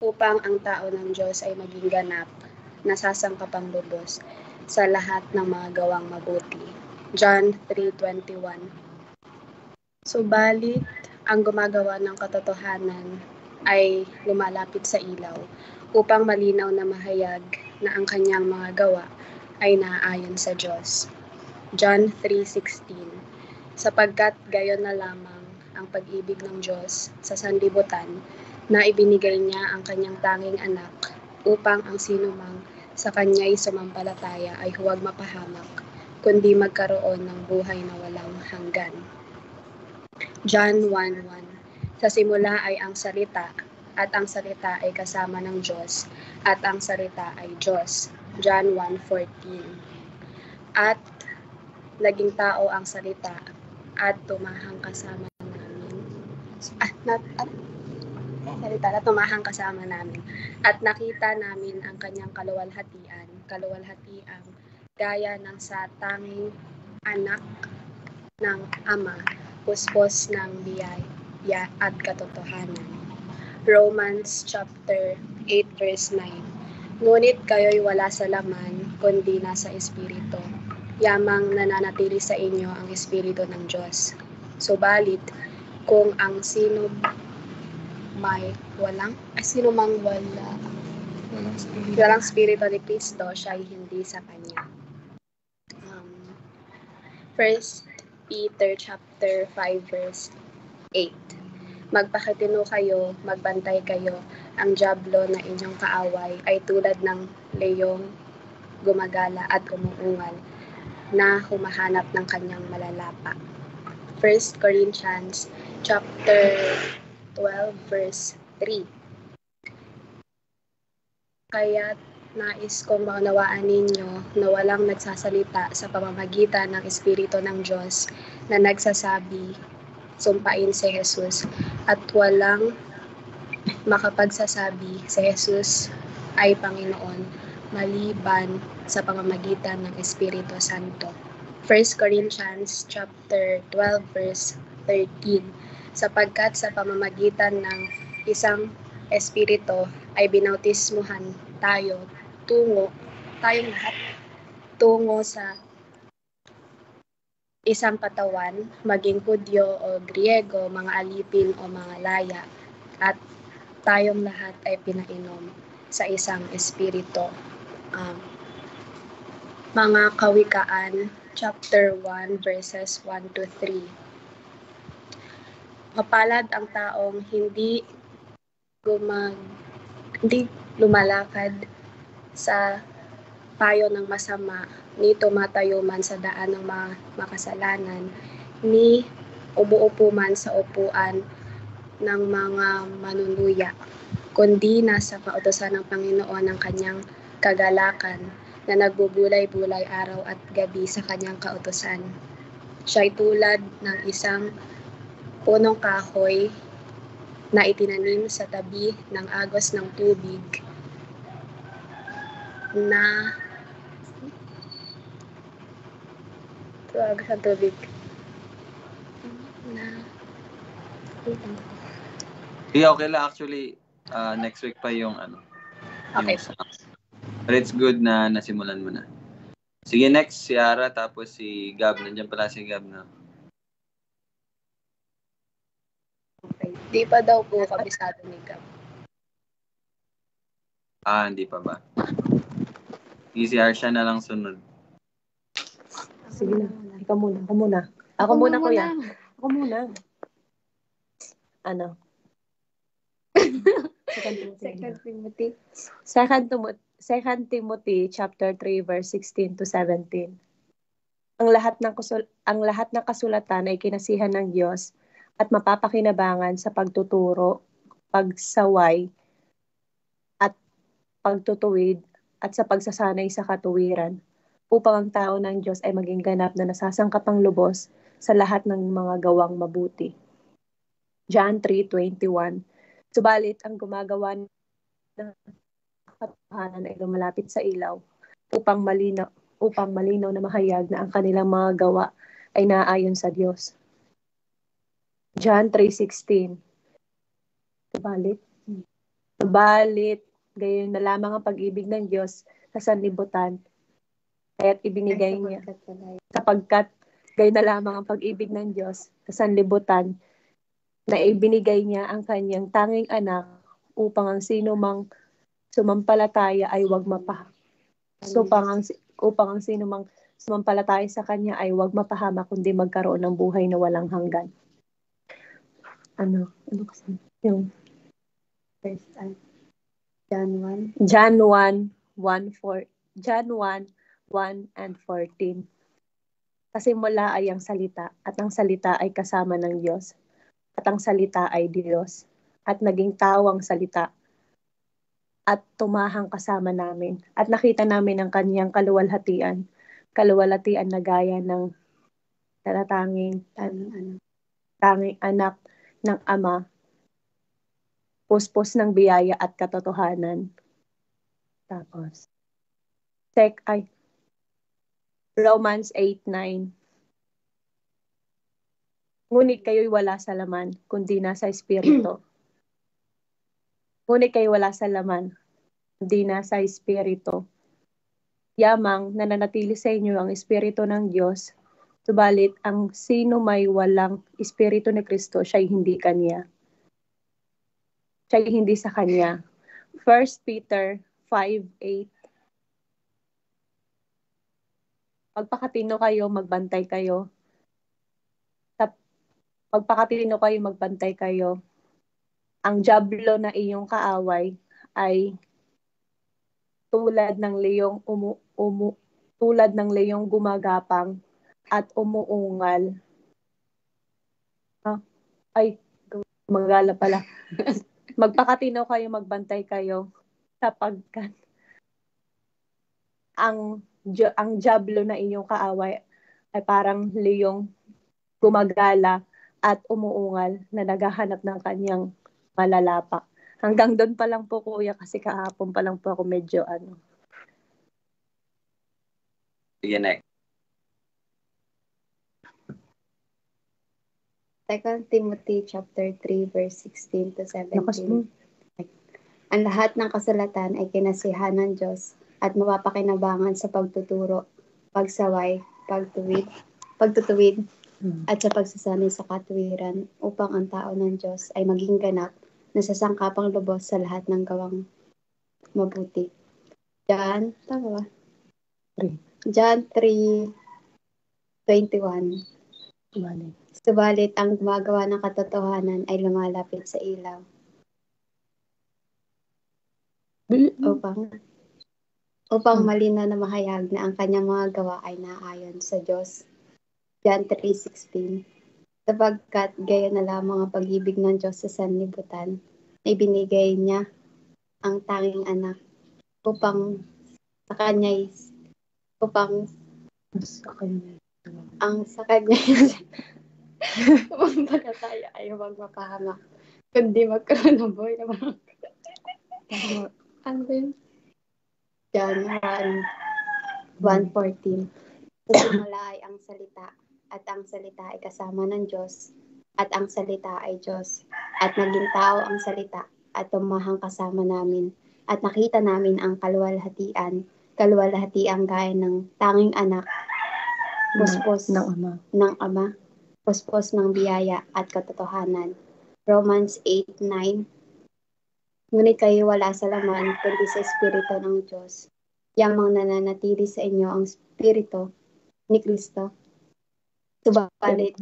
upang ang tao ng Diyos ay maging ganap, nasasangkapang lubos sa lahat ng mga gawang mabuti. John 3:21. Subalit, ang gumagawa ng katotohanan ay lumalapit sa ilaw upang malinaw na mahayag na ang kanyang mga gawa ay naaayon sa Diyos. John 3:16. Sapagkat gayon na lamang ang pag-ibig ng Diyos sa sanlibutan na ibinigay niya ang kanyang tanging anak upang ang sinumang sa kanya'y sumampalataya ay huwag mapahamak, kundi magkaroon ng buhay na walang hanggan. John 1:1. Sa simula ay ang salita, at ang salita ay kasama ng Diyos, at ang salita ay Diyos. John 1:14. At naging tao ang salita, at tumahang kasama namin. Salita na tumahang kasama namin. At nakita namin ang kanyang kaluwalhatian gaya ng sa tanging anak ng Ama, puspos ng biyaya at katotohanan. Romans chapter 8 verse 9. Ngunit kayo'y wala sa laman, kundi nasa Espiritu. Yamang nananatili sa inyo ang Espiritu ng Diyos. Subalit, kung ang sino mang walang Espiritu ni Kristo, siya ay hindi sa Kanya. 1 Peter chapter 5 verse 8. Magpakatino kayo, magbantay kayo, ang dyablo na inyong kaaway ay tulad ng leyong gumagala at umuungal na humahanap ng kanyang malalapa. 1 Corinthians chapter 12 verse 3. Kaya't nais kong maunawaan ninyo na walang nagsasalita sa pamamagitan ng Espiritu ng Diyos na nagsasabi, sumpain si Jesus, at walang makapagsasabi si Jesus ay Panginoon maliban sa pamamagitan ng Espiritu Santo. 1 Corinthians chapter 12 verse 13. Sapagkat sa pamamagitan ng isang Espiritu ay binautismuhan tayong lahat tungo sa isang katawan, maging Hudyo o Griego, mga alipin o mga laya, at tayong lahat ay pinainom sa isang Espiritu. Mga Kawikaan chapter 1 verses 1 to 3. Mapalad ang taong hindi lumalakad sa payo ng masama, ni tumatayo man sa daan ng mga makasalanan, ni umuupo man sa upuan ng mga manunuya, kundi nasa kautusan ng Panginoon ang kanyang kagalakan, na nagbubulay-bulay araw at gabi sa kanyang kautusan. Siya'y tulad ng isang punong kahoy na itinanim sa tabi ng agos ng tubig na okay lang actually. Next week pa yung Okay. But it's good na nasimulan mo na. Sige, next si Ara, tapos si Gab. Nandiyan pala si Gab na. Okay. Di pa daw po kabisado ni Gab. Hindi pa ba? Si Arsha na lang sunod. Sige na. Ikaw muna. Ako muna, kuya. Ako muna. Ano? Second Timothy chapter 3 verse 16 to 17. Ang lahat ng kasulatan ay kinasihan ng Diyos at mapapakinabangan sa pagtuturo, pagsaway, at pagtutuwid, at sa pagsasanay sa katuwiran, upang ang tao ng Diyos ay maging ganap na nasasangkapang lubos sa lahat ng mga gawang mabuti. John 3:21. Subalit ang gumagawa ng katotohanan ay lumalapit sa ilaw upang malinaw na mahayag na ang kanilang mga gawa ay naaayon sa Diyos. John 3:16. Subalit Subalit, gayon na lamang ang pag-ibig ng Diyos sa sanlibutan. Kaya't ibinigay niya. Sapagkat gayon na lamang ang pag-ibig ng Diyos sa sanlibutan na ibinigay niya ang kanyang tanging anak upang ang sino mang sumampalataya ay huwag upang ang sino mang sumampalataya sa kanya ay huwag mapahamak kundi magkaroon ng buhay na walang hanggan. Ano kasi? Yung First, John 1. John 1 and 14. Kasi mula ay ang salita, at ang salita ay kasama ng Diyos, at ang salita ay Diyos, at naging tao ang salita, at tumahang kasama namin, at nakita namin ang kanyang kaluwalhatian na gaya ng tanging anak ng Ama, puspos ng biyaya at katotohanan. Tapos, Romans 8:9. Ngunit kayo'y wala sa laman, kundi nasa Espiritu. Yamang nananatili sa inyo ang Espiritu ng Diyos, subalit ang sino may walang Espiritu ni Kristo, siya'y hindi sa Kanya. 1 Peter 5:8. Magpakatino kayo, magbantay kayo. Ang dyablo na iyong kaaway ay tulad ng leyong gumagapang at umuungal. Gumagala pala. Magpakatino kayo, magbantay kayo, sapagkat ang dyablo na inyong kaaway ay parang leyong gumagala at umuungal na naghahanap ng kanyang malalapak. Hanggang doon pa lang po, kuya, kasi kahapon pa lang po ako medyo Sige, next. 2 Timothy chapter 3 verse 16 to 17. Lakas mo. Ang lahat ng kasulatan ay kinasihan ng Diyos at mapapakinabangan sa pagtuturo, pagsaway, pagtutuwid, at sa pagsasanay sa katwiran upang ang tao ng Diyos ay maging ganap na sasangkapang lubos sa lahat ng gawang mabuti. John 3:21. Subalit ang gumagawa ng katotohanan ay lumalapit sa ilaw upang malinaw na mahayag na ang kanyang mga gawa ay naayon sa Diyos. John 3:16. Sapagkat gayon na lamang ang pag-ibig ng Diyos sa sanlibutan, ibinigay niya ang tanging anak upang sa kanya palataya ay huwag mapahamak, kundi magkaroon ng buhay na walang hanggan. John 1:14. Sa simula ay ang salita, at ang salita ay kasama ng Diyos, at ang salita ay Diyos, at naging tao ang salita, at tumahang kasama namin, at nakita namin ang kaluwalhatian gaya ng tanging anak, puspos ng Ama, puspos ng biyaya at katotohanan. Romans 8:9. Ngunit kayo wala sa laman, kundi sa Espiritu ng Diyos. Yamang nananatili sa inyo ang Espiritu ni Kristo. Subalit,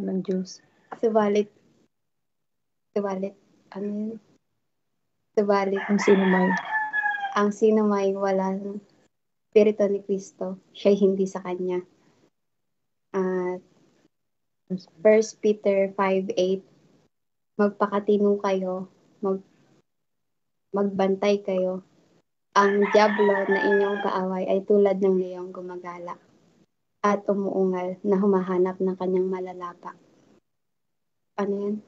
ang sino may wala ng Espiritu ni Kristo, siya'y hindi sa Kanya. 1 Peter 5:8. Magpakatino kayo, magbantay kayo. Ang dyablo na inyong kaaway ay tulad ng leyong gumagala at umuungal na humahanap ng kanyang malalapak. Ano yan?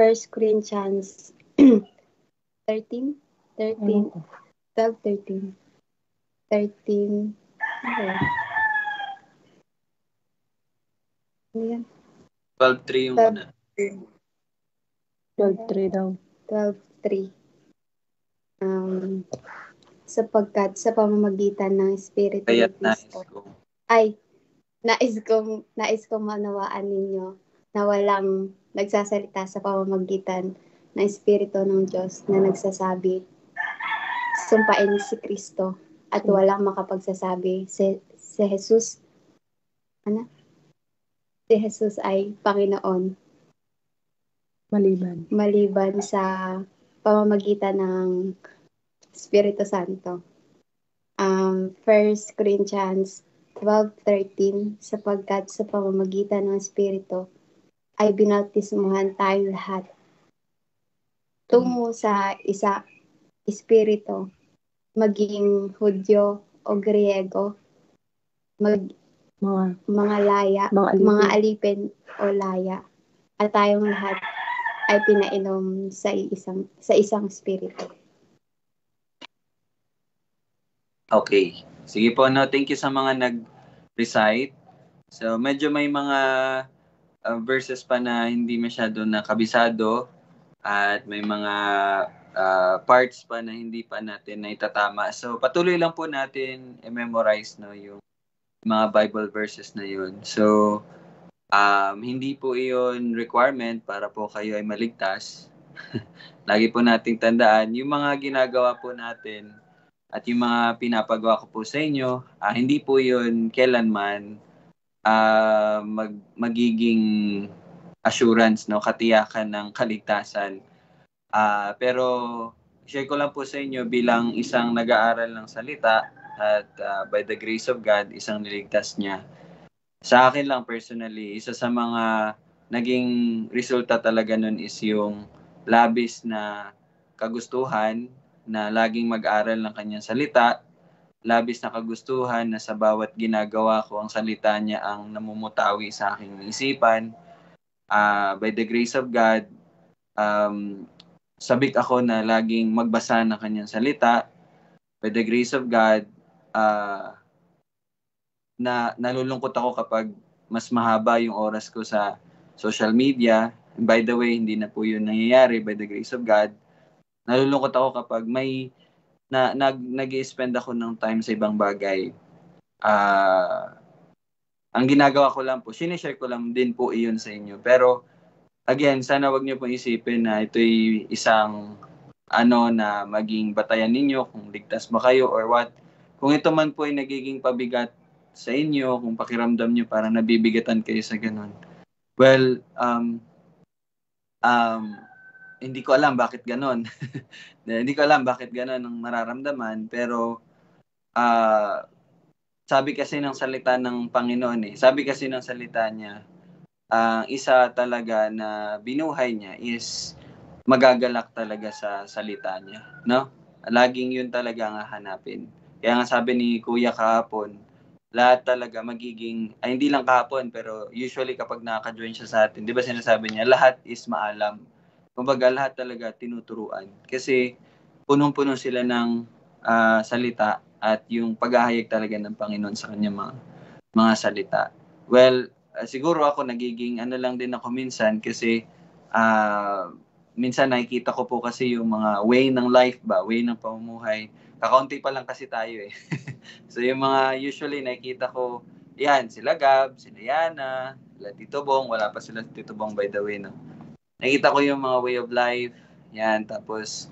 1 Corinthians 13. Ano yan? 12:3 yung una. 12:3 daw. 12:3. Sapagkat sa pamamagitan ng Espiritu Kaya ni Kristo, nais kong manawaan ninyo na walang nagsasalita sa pamamagitan ng Espiritu ng Diyos na nagsasabi, sumpain si Kristo, at walang makapagsasabi si Jesus ay Panginoon maliban sa pamamagitan ng Espiritu Santo. 1 Corinthians 12:13, sapagkat sa pamamagitan ng Espiritu ay binautismuhan tayong lahat tungo sa isa Espiritu, maging Hudyo o Griego, mga laya, mga alipin o laya, at tayong lahat ay pinainom sa isang Espiritu. Okay. Sige po, no? Thank you sa mga nag-recite. So, medyo may mga verses pa na hindi masyado nakabisado at may mga parts pa na hindi pa natin naitatama. So, patuloy lang po natin i-memorize, no, yung mga Bible verses na yun. So, hindi po iyon requirement para po kayo ay maligtas. Lagi po nating tandaan, yung mga ginagawa po natin at yung mga pinapagawa ko po sa inyo, hindi po yun kailanman magiging assurance, no, katiyakan ng kaligtasan. Pero share ko lang po sa inyo bilang isang nag-aaral ng salita at by the grace of God, isang niligtas niya. Sa akin lang personally, isa sa mga naging resulta talaga nun is yung labis na kagustuhan na laging mag-aral ng kanyang salita, labis na kagustuhan na sa bawat ginagawa ko, ang salita niya ang namumutawi sa aking isipan. By the grace of God, sabik ako na laging magbasa ng kanyang salita. By the grace of God, na nalulungkot ako kapag mas mahaba yung oras ko sa social media. And by the way, hindi na po yun nangyayari by the grace of God. Nalulungkot ako kapag may nag-i-spend ako ng time sa ibang bagay. Ang ginagawa ko lang po, sinishare ko lang din po iyon sa inyo. Pero again, sana wag niyo pong isipin na ito'y isang na maging batayan ninyo kung ligtas ba kayo or what. Kung ito man po ay nagiging pabigat sa inyo, kung pakiramdam nyo parang nabibigatan kayo sa ganun. Well, hindi ko alam bakit ganun. Hindi ko alam bakit ganun ang mararamdaman, pero sabi kasi ng salita ng Panginoon sabi kasi ng salita niya, isa talaga na binuhay niya is magagalak talaga sa salita niya, no? Laging yun talaga ang hahanapin. Kaya nga sabi ni Kuya kahapon, lahat talaga magiging, hindi lang kahapon, pero usually kapag nakaka-join siya sa atin, di ba sinasabi niya, lahat is maalam. Kumbaga, lahat talaga tinuturuan. Kasi punong-puno sila ng salita at yung paghahayag talaga ng Panginoon sa kanyang mga salita. Well, siguro ako nagiging lang din ako minsan kasi minsan nakikita ko po kasi yung mga way ng life ba, way ng pamumuhay. Kakaunti pa lang kasi tayo So yung mga usually nakikita ko, yan, sila Gab, sila Yana, sila Tito Bong, wala pa sila Tito Bong by the way, no? Nakikita ko yung mga way of life, yan, tapos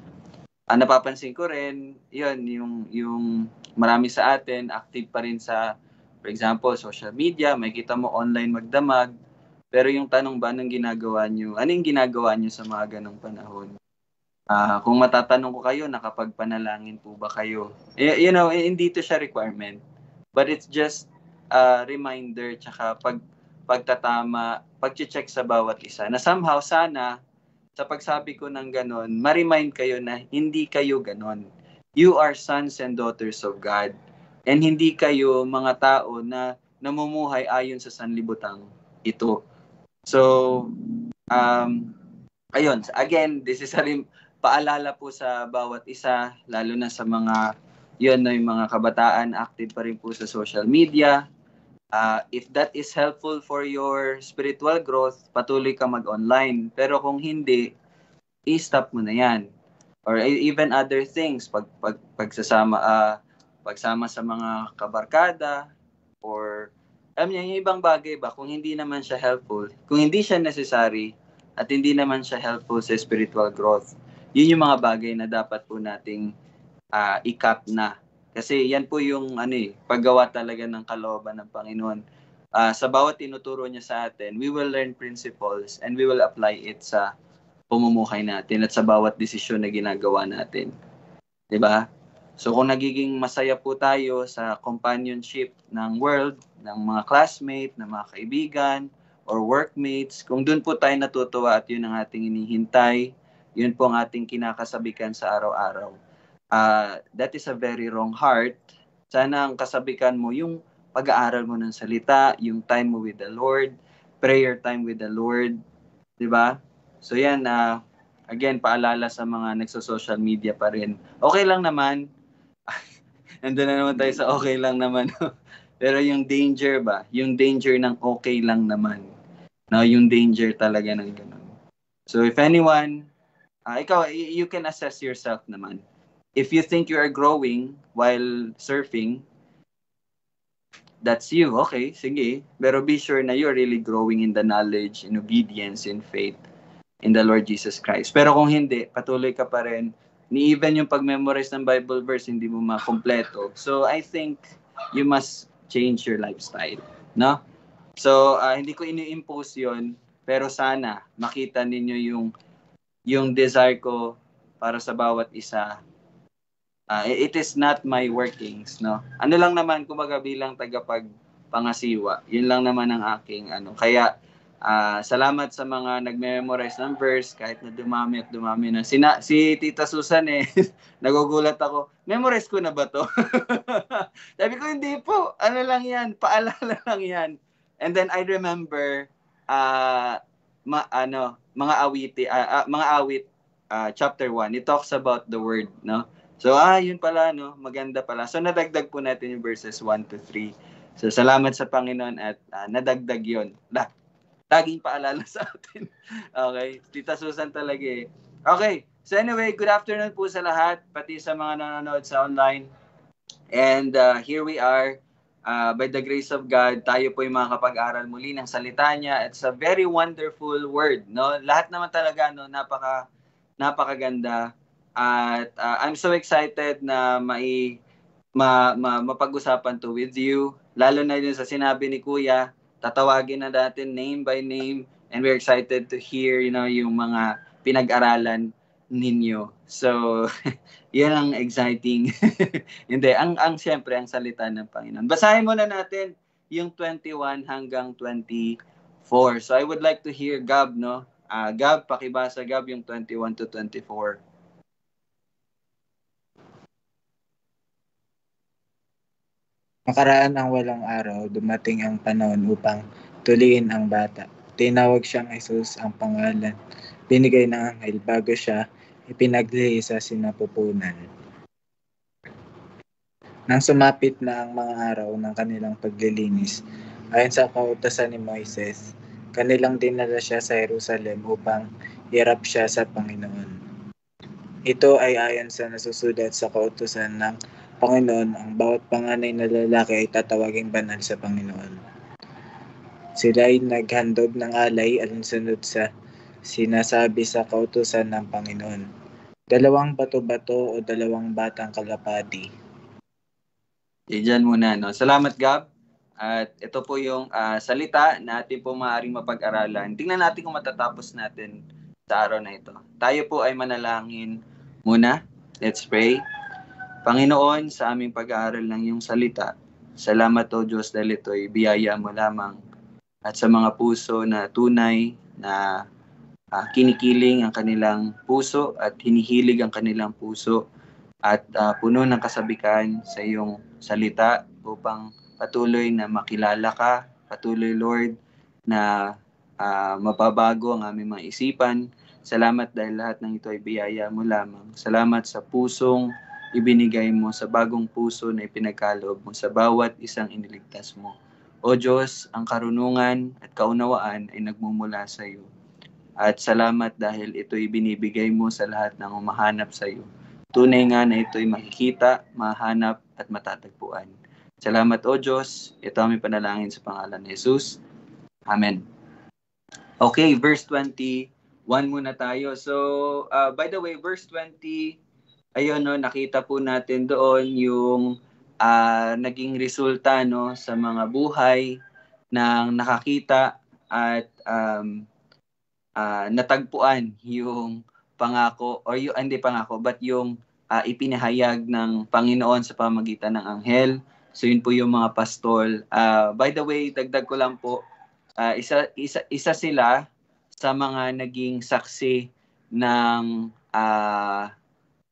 napapansin ko rin, yun, yung marami sa atin, active pa rin sa, for example, social media, makikita mo online magdamag, pero yung tanong ba, anong ginagawa nyo? Ano yung ginagawa nyo sa mga ganong panahon? Kung matatanong ko kayo, nakapagpanalangin po ba kayo? Hindi to siya requirement. But it's just a reminder, tsaka pagtatama, pag-check sa bawat isa. Na somehow, sana, sa pagsabi ko ng ganon, ma-remind kayo na hindi kayo ganon. You are sons and daughters of God. And hindi kayo mga tao na namumuhay ayon sa sanlibutang ito. So, ayun, again, this is paalala po sa bawat isa, lalo na sa mga yung mga kabataan, active pa rin po sa social media. If that is helpful for your spiritual growth, patuloy ka mag-online. Pero kung hindi, i-stop mo na yan. Or even other things, pagsama sa mga kabarkada, or alam niyo, yung ibang bagay ba, kung hindi naman siya helpful, kung hindi siya necessary, at hindi naman siya helpful sa spiritual growth, yun yung mga bagay na dapat po nating i-cut na. Kasi yan po yung paggawa talaga ng kalooban ng Panginoon. Sa bawat tinuturo niya sa atin, we will learn principles and we will apply it sa pumumuhay natin at sa bawat desisyon na ginagawa natin. 'Di ba? So kung nagiging masaya po tayo sa companionship ng world, ng mga classmate, ng mga kaibigan, or workmates, kung doon po tayo natutuwa at yun ang ating inihintay, yun po ang ating kinakasabikan sa araw-araw. That is a very wrong heart. Sana ang kasabikan mo yung pag-aaral mo ng salita, yung time mo with the Lord, prayer time with the Lord, 'di ba? So yan, again, paalala sa mga nagso-social media pa rin. Okay lang naman. Nandun na naman tayo sa okay lang naman. Pero yung danger ba? Yung danger ng okay lang naman. No, yung danger talaga ng ganun. So if anyone, ikaw, you can assess yourself naman. If you think you are growing while surfing, that's you. Okay, sige. Pero be sure na you're really growing in the knowledge, in obedience, in faith in the Lord Jesus Christ. Pero kung hindi, patuloy ka pa rin, ni even yung pag-memorize ng Bible verse, hindi mo makompleto. So, I think you must change your lifestyle. No? So, hindi ko ini-impose yun, pero sana makita ninyo yung desire ko para sa bawat isa. It is not my workings, no? Ano lang naman, kumbaga bilang tagapagpangasiwa, yun lang naman ang aking Kaya, salamat sa mga nagme-memorize ng verse kahit na dumami at dumami na. Si Tita Susan nagugulat ako, memorize ko na ba to? Sabi ko, hindi po. Ano lang yan? Paalala lang yan. And then I remember mga awit chapter 1. It talks about the word, no? So, yun pala, no? Maganda pala. So, nadagdag po natin yung verses 1 to 3. So, salamat sa Panginoon at nadagdag yun. Laging paalala sa atin. Okay? Tita Susan talaga eh. Okay. So, anyway, good afternoon po sa lahat, pati sa mga nanonood sa online. And here we are. By the grace of God, tayo po yung makakapag-aral muli ng salita niya. It's a very wonderful word, no? Lahat naman talaga, no? Napakaganda. At I'm so excited na mapag-usapan to with you. Lalo na yun sa sinabi ni Kuya, tatawagin na natin name by name. And we're excited to hear, yung mga pinag-aralan ninyo. So, yan ang exciting. Hindi, siyempre, ang salita ng Panginoon. Basahin muna natin yung 21 hanggang 24. So, I would like to hear Gab, no? Gab, pakibasa Gab yung 21 to 24. Makaraan ang walang araw, dumating ang panahon upang tuliin ang bata. Tinawag siyang Jesus ang pangalan. Binigay ng anghel bago siya ipinaglihi sa sinapupunan. Nang sumapit na ang mga araw ng kanilang paglilinis, ayon sa kautusan ni Moises, kanilang dinala siya sa Jerusalem upang iharap siya sa Panginoon. Ito ay ayon sa nasusulat sa kautusan ng Panginoon, ang bawat panganay na lalaki ay tatawaging banal sa Panginoon. Sila ay naghandog ng alay alinsunod sa sinasabi sa kautusan ng Panginoon. 2 bato-bato o 2 batang kalapati. Diyan muna, no? Salamat, Gab. At ito po yung salita na atin po maaaring mapag-aralan. Tingnan natin kung matatapos natin sa araw na ito. Tayo po ay manalangin muna. Let's pray. Panginoon, sa aming pag-aaral ng iyong salita, salamat o Diyos dahil ito'y biyaya mo lamang. At sa mga puso na tunay na kinikiling ang kanilang puso at hinihilig ang kanilang puso at puno ng kasabikan sa iyong salita upang patuloy na makilala ka, patuloy Lord na mapabago ang aming mga isipan. Salamat dahil lahat ng ito ay biyaya mo lamang. Salamat sa pusong ibinigay mo, sa bagong puso na ipinagkaloob mo sa bawat isang iniligtas mo. O Diyos, ang karunungan at kaunawaan ay nagmumula sa iyo. At salamat dahil ito'y binibigay mo sa lahat ng humahanap sa iyo. Tunay nga na ito'y makikita, mahanap at matatagpuan. Salamat o Diyos. Ito aming panalangin sa pangalan ni Jesus. Amen. Okay, verse 21 muna tayo. So, by the way, verse 20, ayun, no, nakita po natin doon yung naging resulta, no, sa mga buhay ng nakakita at natagpuan yung pangako, or yung, hindi pangako, but yung ipinahayag ng Panginoon sa pamagitan ng anghel. So yun po yung mga pastol. By the way, dagdag ko lang po, isa sila sa mga naging saksi ng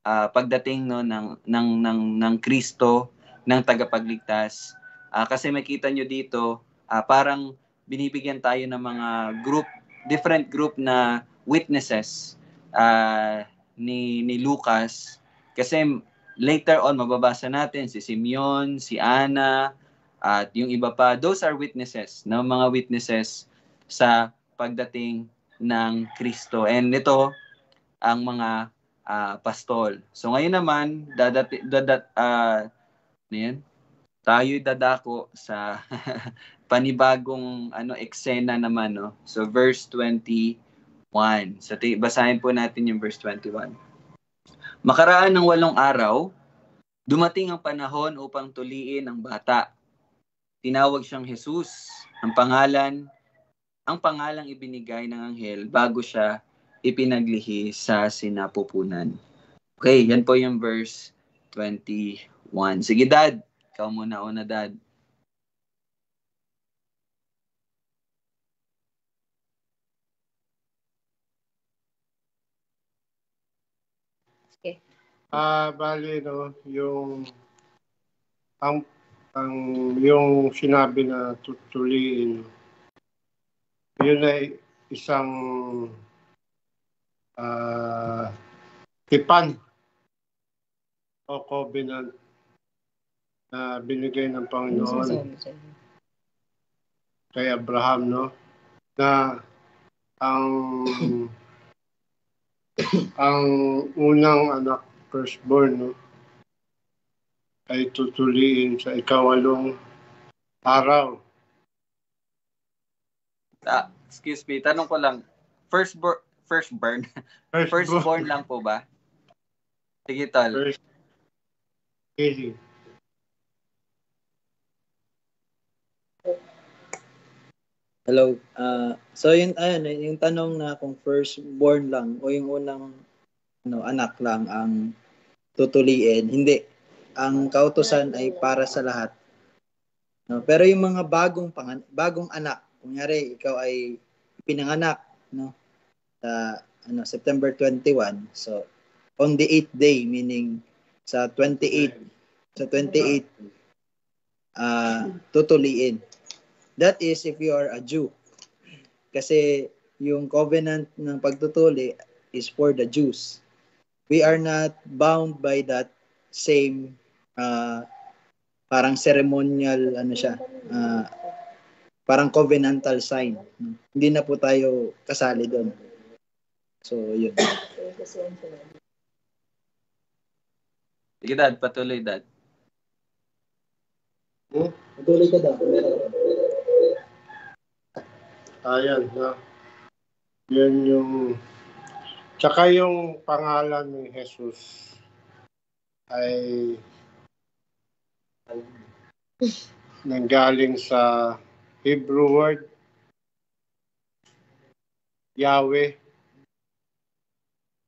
pagdating, no, ng Kristo, ng tagapagligtas. Kasi makita nyo dito, parang binibigyan tayo ng mga different group na witnesses ni Lucas. Kasi later on, mababasa natin si Simeon, si Ana, at yung iba pa. Those are witnesses, no? Mga witnesses sa pagdating ng Kristo. And ito, ang mga pastol. So ngayon naman, tayo'y dadako sa panibagong eksena naman, no? So verse 21. So basahin po natin yung verse 21. Makaraan ng 8 araw, dumating ang panahon upang tuliin ang bata. Tinawag siyang Jesus. Ang pangalang ibinigay ng anghel bago siya ipinaglihi sa sinapupunan. Okay, yan po yung verse 21. Sige, Dad. Ikaw muna, Dad. Okay. Bali, no, yung yung sinabi na tutuliin, yun ay isang tipan o covenant na binigay ng Panginoon kay Abraham, no, na ang unang anak, firstborn, no, ay tutuliin sa 8 araw. Excuse me, tanong ko lang, firstborn lang po ba? Sige, Tol. Hello. So yung tanong na kung firstborn lang o yung unang anak lang ang tutuliin, hindi. Ang kautusan ay para sa lahat. No, pero yung mga bagong anak, kunyari ikaw ay pinanganak, no, sa September 21. So on the 8th day, meaning sa 28 tutuliin. That is if you are a Jew. Kasi yung covenant ng pagtutuli is for the Jews. We are not bound by that same parang ceremonial parang covenantal sign. Hindi na po tayo kasali doon. So yun. Sige, Dad, patuloy, Dad. Patuloy ka, Dad. Ayan, na. Yan yung tsaka yung pangalan ni Jesus ay nanggaling sa Hebrew word Yahweh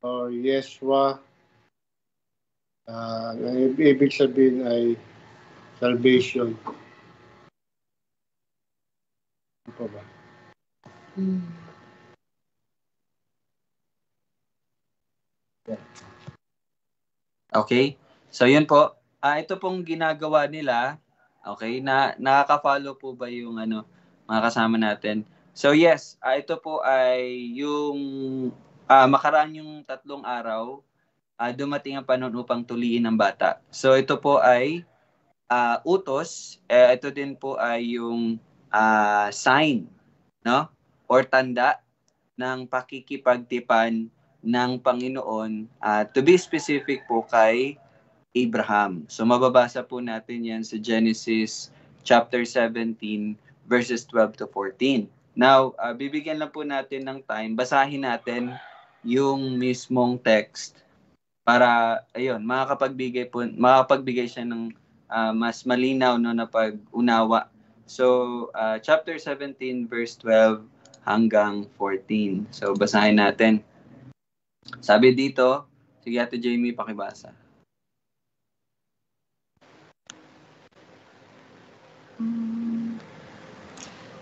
or Yeshua. Ibig sabihin ay salvation. Ano ba? Okay? So yun po. Ito pong ginagawa nila. Okay? Nakaka-follow po ba yung mga kasama natin? So yes, ito po ay yung makaraan yung 3 araw, dumating ang panahon upang tuliin ang bata. So ito po ay utos. Ito din po ay yung sign, no? Or tanda ng pakikipagtipan ng Panginoon, to be specific po kay Abraham. So mababasa po natin yan sa Genesis chapter 17 verses 12 to 14. Now, bibigyan lang po natin ng time, basahin natin yung mismong text para ayun, makakapagbigay siya ng mas malinaw no na pag-unawa. So, chapter 17 verse 12 hanggang 14. So, basahin natin. Sabi dito, sige Ate Jamie, pakibasa.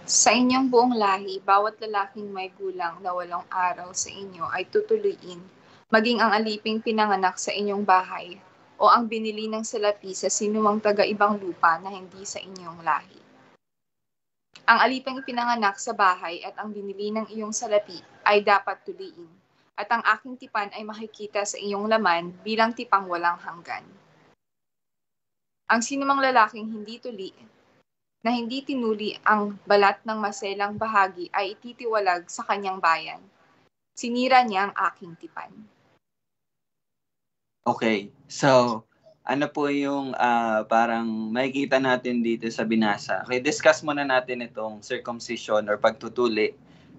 Sa inyong buong lahi, bawat lalaking may gulang na 8 araw sa inyo ay tutuloyin, maging ang aliping pinanganak sa inyong bahay, o ang binili ng salapi sa sinumang taga-ibang lupa na hindi sa inyong lahi. Ang aliping pinanganak sa bahay at ang binili ng iyong salapi ay dapat tuliin, at ang aking tipan ay makikita sa iyong laman bilang tipang walang hanggan. Ang sinumang lalaking hindi tuli, na hindi tinuli ang balat ng maselang bahagi ay ititiwalag sa kanyang bayan. Sinira niya ang aking tipan. Okay, so ano po yung parang makikita natin dito sa binasa? Okay, discuss muna natin itong circumcision or pagtutuli.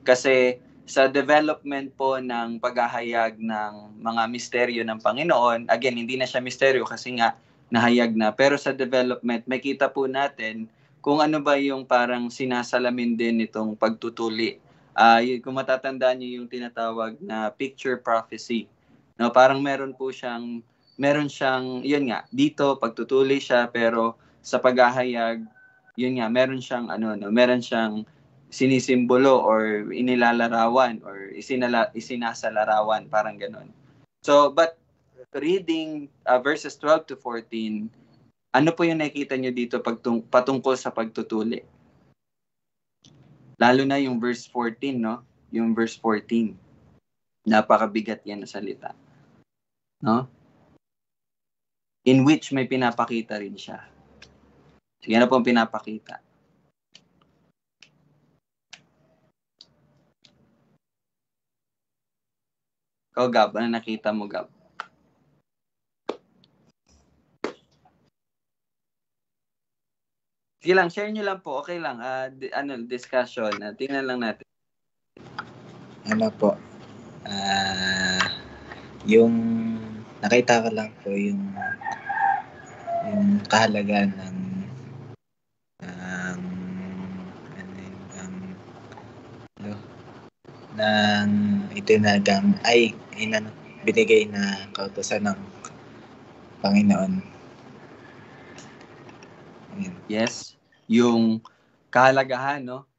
Kasi sa development po ng paghahayag ng mga misteryo ng Panginoon, again, hindi na siya misteryo kasi nga nahayag na. Pero sa development, makita po natin kung ano ba yung parang sinasalamin din itong pagtutuli. Kung matatandaan niyo yung tinatawag na picture prophecy. No, parang meron siyang, yun nga, dito pagtutuli siya, pero sa paghahayag, yun nga, meron siyang sinisimbolo or inilalarawan or isinasalarawan, parang ganon. So, but reading verses 12 to 14, ano po yung nakikita nyo dito patungkol sa pagtutuli? Lalo na yung verse 14, no? Yung verse 14. Napakabigat yan na salita. No? In which may pinapakita rin siya. Sige na po ang pinapakita. Ikaw, Gab, ano nakita mo, Gab? Sige lang, share nyo lang po. Okay lang. Discussion. Tingnan lang natin. Ano po? Yung nakita ko lang po yung kahalagaan ng itinagang binigay na kautusan ng Panginoon. Yes, yung kahalagahan, no?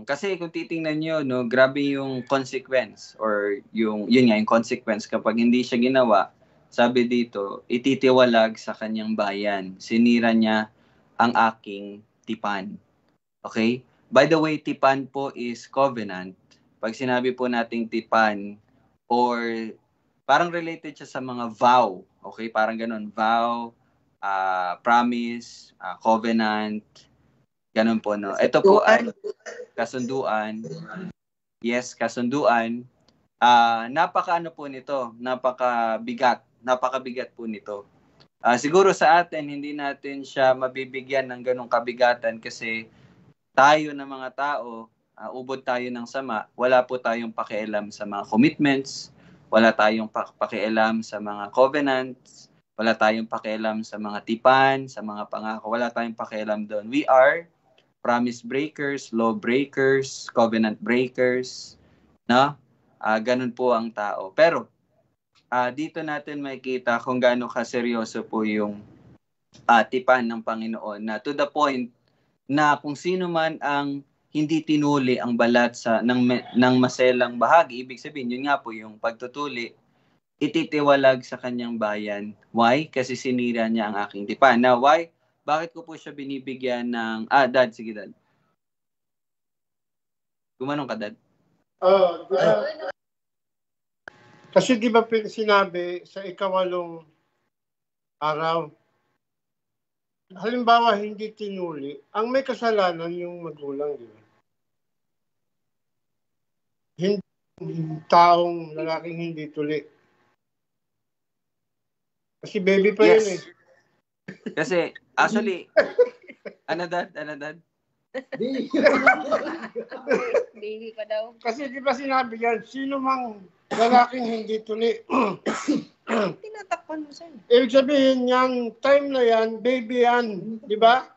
Kasi kung titingnan nyo, no, grabe yung consequence or yun nga, yung consequence kapag hindi siya ginawa. Sabi dito, ititiwalag sa kanyang bayan. Sinira niya ang aking tipan. Okay? By the way, tipan po is covenant. Pag sinabi po nating tipan, or parang related siya sa mga vow. Okay? Parang ganun. Vow, promise, covenant, ganun po, no? Ito po ay kasunduan. Yes, kasunduan. Napaka-ano po nito? Napakabigat po nito. Siguro sa atin, hindi natin siya mabibigyan ng ganung kabigatan kasi tayo na mga tao, ubod tayo ng sama, wala po tayong pakialam sa mga commitments, wala tayong pakialam sa mga covenants, wala tayong pakialam sa mga tipan, sa mga pangako, wala tayong pakialam doon. We are promise breakers, law breakers, covenant breakers, no? Ganun po ang tao. Pero dito natin makikita kung gaano kaseryoso po yung tipan ng Panginoon na to the point na kung sino man ang hindi tinuli ang balat ng maselang bahagi, ibig sabihin yun nga po yung pagtutuli, ititiwalag sa kanyang bayan. Why? Kasi sinira niya ang aking tipan. Now, why? Bakit ko po siya binibigyan ng... Dad, sige, Dad. Gumanong ka, Dad. Kasi di ba sinabi sa 8 araw, halimbawa hindi tinuli, ang may kasalanan yung magulang, di ba? taong lalaking hindi tuli. Kasi baby pa yun eh. Yes. Kasi, actually, ano dad? Baby pa daw. Kasi di ba sinabi yan, sino mang lalaking hindi tuli. Tinatakpan mo sa'yo. Ibig sabihin yan, time na yan, baby yan. Di ba?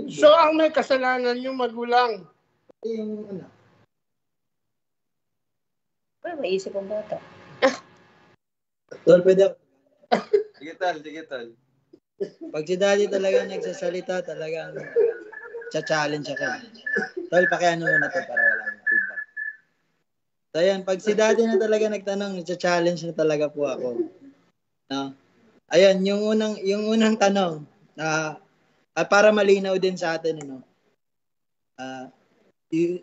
So, ang may kasalanan yung magulang. Yung anak. Ano maisip ang bata? Tol, pwede. Sige tol. Pag si daddy talaga nagsasalita, talagang cha-challenge ako. Tol, pakiano mo na to para walang feedback. So yan, pag si daddy na talaga nagtanong, cha-challenge na talaga po ako. No? Ayan, yung unang tanong, para malinaw din sa atin,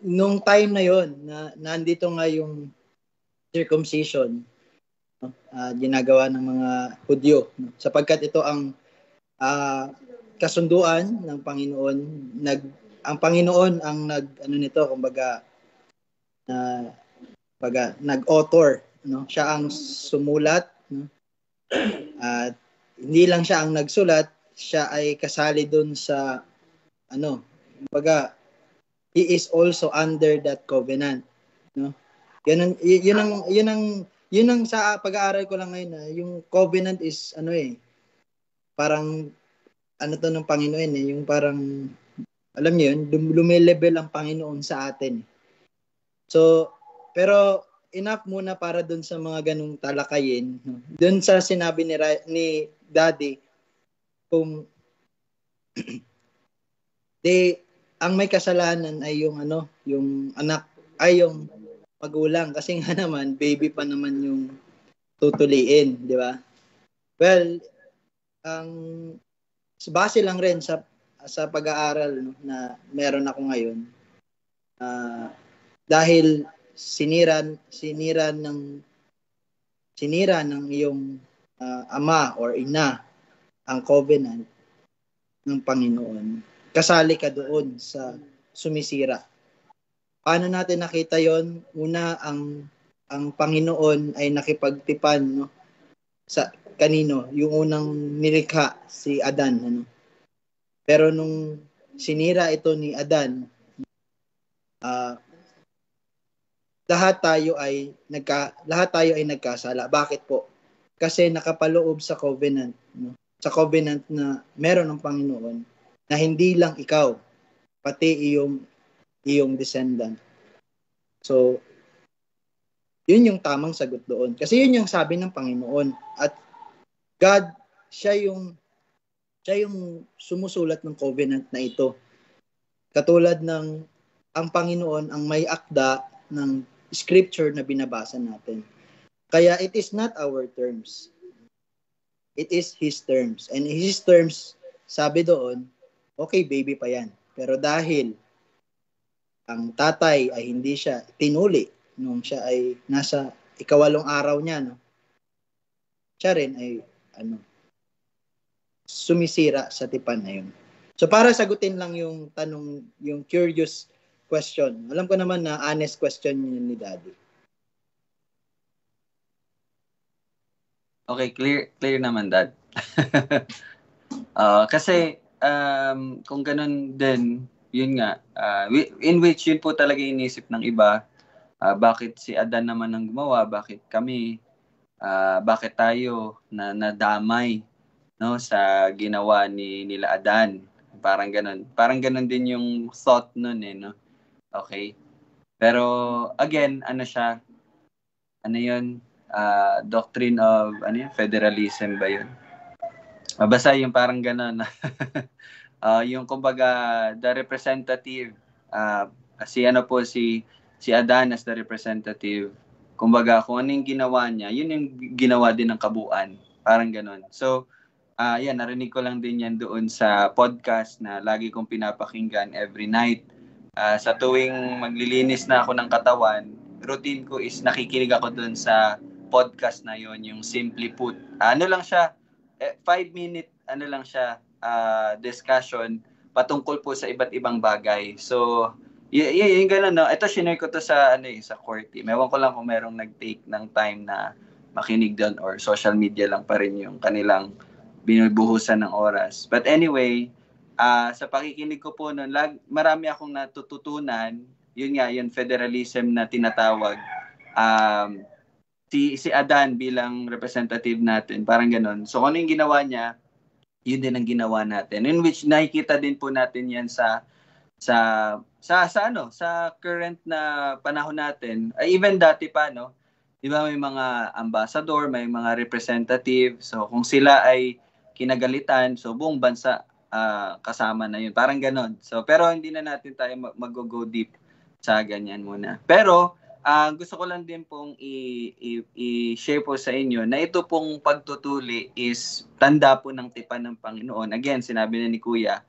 nung time na yon na nandito nga yung circumcision, ginagawa ng mga Hudyo, sapagkat ito ang kasunduan ng Panginoon. Ang Panginoon ang nag-author, siya ang sumulat, at hindi lang siya ang nagsulat, siya ay kasali doon sa he is also under that covenant, Ganun, yun ang sa pag-aaral ko lang ngayon, yung covenant is parang to ng Panginoon yung parang alam niyo yun, lumilevel ang Panginoon sa atin. So, pero enough muna para dun sa mga ganung talakayin, dun sa sinabi ni Daddy, kung ang may kasalanan ay yung anak, ay yung magulang, kasi nga naman baby pa naman yung tutuliin, di ba? Well, base lang rin sa pag-aaral na meron ako ngayon, dahil sinira ng iyong ama or ina ang covenant ng Panginoon, kasali ka doon sa sumisira. Paano natin nakita yon? Una, ang Panginoon ay nakipagtipan sa kanino? Yung unang nilikha, si Adan. Pero nung sinira ito ni Adan, lahat tayo ay nagkasala. Bakit po? Kasi nakapaloob sa covenant, sa covenant na meron ng Panginoon, na hindi lang ikaw, pati iyong descendant. So, yun yung tamang sagot doon. Kasi yun yung sabi ng Panginoon. At God, siya yung sumusulat ng covenant na ito. Katulad ng ang Panginoon ang may akda ng scripture na binabasa natin. Kaya it is not our terms. It is His terms. And His terms, sabi doon, okay, baby pa yan. Pero dahil ang tatay ay hindi siya tinuli nung siya ay nasa 8 araw niya, siya rin ay sumisira sa tipan na yun. So para sagutin lang yung tanong, yung curious question. Alam ko naman na honest question yun ni Daddy. Okay, clear naman, Dad. Kasi kung ganun din, yun nga, in which yun po talaga inisip ng iba, bakit si Adan naman ang gumawa, bakit kami, bakit tayo na nadamay sa ginawa nila Adan. Parang ganun din yung thought nun Okay. Pero again, siya, yun, doctrine of federalism ba yun? Basta yung parang ganun. Yung kumbaga the representative, si Adan as the representative, kumbaga kung ano yung ginawa niya, yun yung ginawa din ng kabuuan, parang ganun. So yan, narinig ko lang din yan doon sa podcast na lagi kong pinapakinggan every night. Sa tuwing maglilinis na ako ng katawan, routine ko is nakikinig ako doon sa podcast na yon, yung Simply Put. Lang siya, 5-minute lang siya, discussion patungkol po sa iba't ibang bagay. So Yung gano'n, no? Ito, shinare ko to sa, sa court team. Ewan ko lang kung merong nag-take ng time na makinig doon or social media lang pa rin yung kanilang binubuhusan ng oras. But anyway, sa pakikinig ko po noon, marami akong natututunan. Yun nga, yung federalism na tinatawag. Si Adan bilang representative natin, parang gano'n. So, kung ano yung ginawa niya, yun din ang ginawa natin. In which nakikita din po natin yan sa current na panahon natin. Even dati pa, no? 'Di ba may mga ambassador, may mga representative. So kung sila ay kinagalitan, so buong bansa kasama na yun. Parang ganon. So pero hindi na natin tayo mag-go deep sa ganyan muna. Pero gusto ko lang din pong i-share po sa inyo na ito pong pagtutuli is tanda po ng tipan ng Panginoon. Again, sinabi na ni Kuya,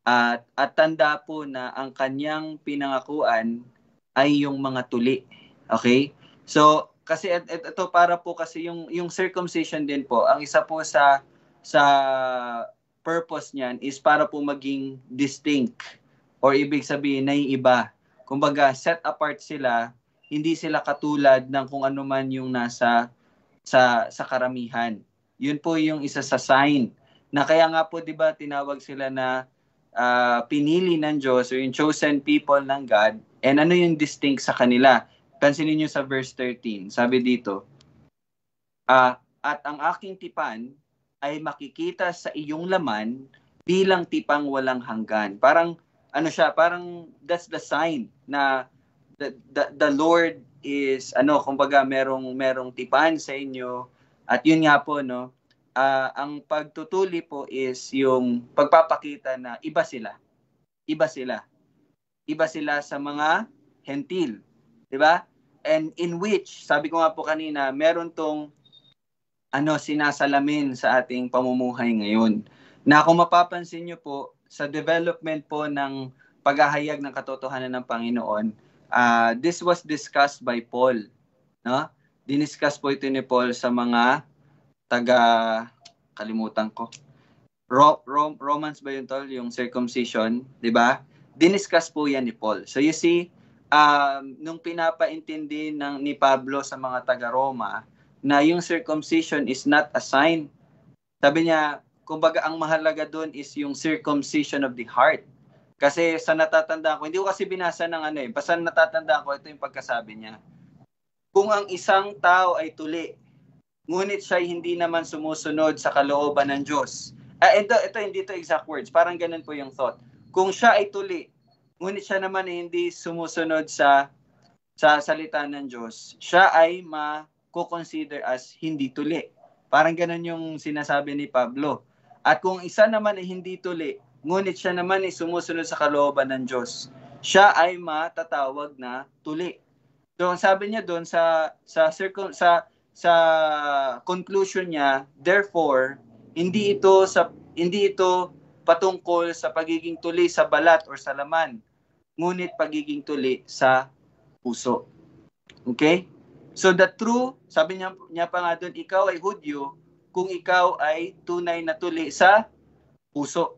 at tanda po na ang kanyang pinangakuan ay yung mga tuli. Okay? So, kasi ito para po kasi yung circumcision din po, ang isa po sa purpose niyan is para po maging distinct or ibig sabihin na iba. Kumbaga, set apart sila, hindi sila katulad ng kung ano man yung nasa sa karamihan. Yun po yung isa sa sign na kaya nga po 'di ba tinawag sila na pinili ng Diyos o yung chosen people ng God. And ano yung distinct sa kanila? Pansinin niyo sa verse 13. Sabi dito, at ang aking tipan ay makikita sa iyong laman bilang tipang walang hanggan. Parang ano siya, parang that's the sign na the Lord is kumbaga merong tipan sa inyo. At yun nga po, no, ang pagtutuli po is yung pagpapakita na iba sila. Iba sila sa mga hentil, 'di ba? And in which, sabi ko nga po kanina, meron tong sinasalamin sa ating pamumuhay ngayon. Na kung mapapansin niyo po sa development po ng paghahayag ng katotohanan ng Panginoon, this was discussed by Paul, no? Diniscuss po ito ni Paul sa mga kalimutan ko. Romans ba yun, tol? Yung circumcision, di ba? Diniscuss po yan ni Paul. So you see, nung pinapaintindi ni Pablo sa mga taga-Roma na yung circumcision is not a sign. Sabi niya, kumbaga ang mahalaga doon is yung circumcision of the heart. Kasi sa natatandaan ko, hindi ko kasi binasa ng basta natatandaan ko, ito yung pagkasabi niya. Kung ang isang tao ay tuli, ngunit siya hindi naman sumusunod sa kalooban ng Diyos. Ito hindi to exact words. Parang ganun po yung thought. Kung siya ay tuli, ngunit siya naman ay hindi sumusunod sa salita ng Diyos, siya ay ma-consider as hindi tuli. Parang ganun yung sinasabi ni Pablo. At kung isa naman ay hindi tuli, ngunit siya naman ay sumusunod sa kalooban ng Diyos, siya ay matatawag na tuli. So, ang sabi niya doon sa conclusion niya, therefore, hindi ito patungkol sa pagiging tuli sa balat or sa laman, ngunit pagiging tuli sa puso. Okay? So the true, sabi niya pa nga doon, ikaw ay Hudyo kung ikaw ay tunay na tuli sa puso.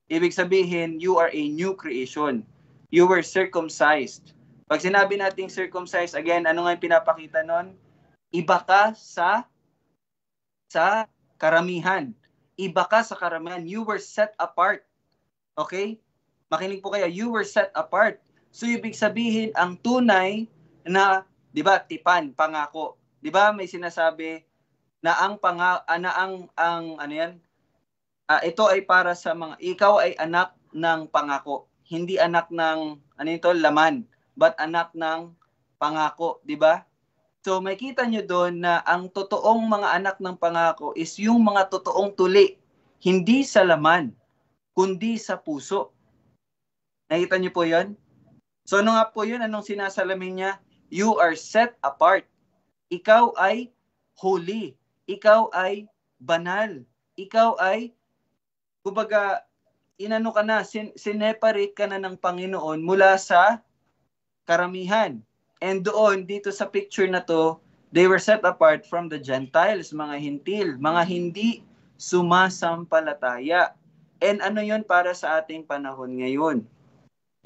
Ibig sabihin, you are a new creation. You were circumcised. Pag sinabi nating circumcised, again, ano nga yung pinapakita nun? Iba ka sa karamihan. Iba ka sa karamihan. You were set apart. Okay? Makinig po kayo. You were set apart. So, ibig sabihin, ang tunay na, di ba, tipan, pangako. Di ba, may sinasabi na ito ay para sa mga, ikaw ay anak ng pangako. Hindi anak ng, laman, but anak ng pangako. Di ba? So, makita nyo doon na ang totoong mga anak ng pangako is yung mga totoong tuli. Hindi sa laman, kundi sa puso. Nakita nyo po yun? So, ano nga po yun? Anong sinasalamin niya? You are set apart. Ikaw ay holy. Ikaw ay banal. Ikaw ay, kumbaga, sineparate ka na ng Panginoon mula sa karamihan. And doon, dito sa picture na to, they were set apart from the Gentiles, mga hintil, mga hindi sumasampalataya. And ano yun para sa ating panahon ngayon?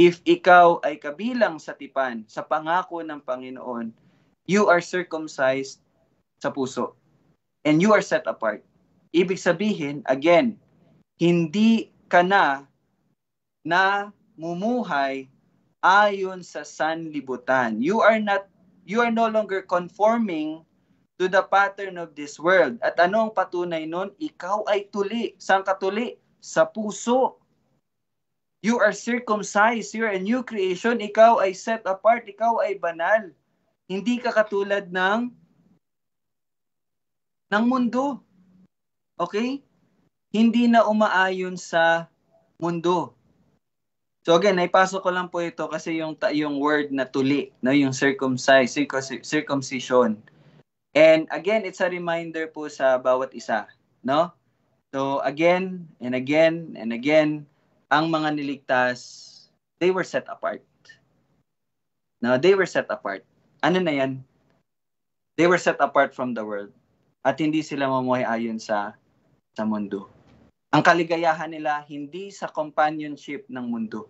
If ikaw ay kabilang sa tipan, sa pangako ng Panginoon, you are circumcised sa puso. And you are set apart. Ibig sabihin, again, hindi ka na mumuhay ayon sa sanlibutan. You are no longer conforming to the pattern of this world. At ano ang patunay nun? Ikaw ay tuli. Saan ka tuli? Sa puso. You are circumcised. You are a new creation. Ikaw ay set apart. Ikaw ay banal. Hindi ka katulad ng mundo. Okay? Hindi na umaayon sa mundo. So again, naipasok ko lang po ito kasi yung word na tuli, no, yung circumcision. And again, it's a reminder po sa bawat isa, no? So again and again and again, ang mga niligtas, they were set apart. No, they were set apart. Ano na yan? They were set apart from the world. At hindi sila mamuhay ayon sa mundo. Ang kaligayahan nila hindi sa companionship ng mundo.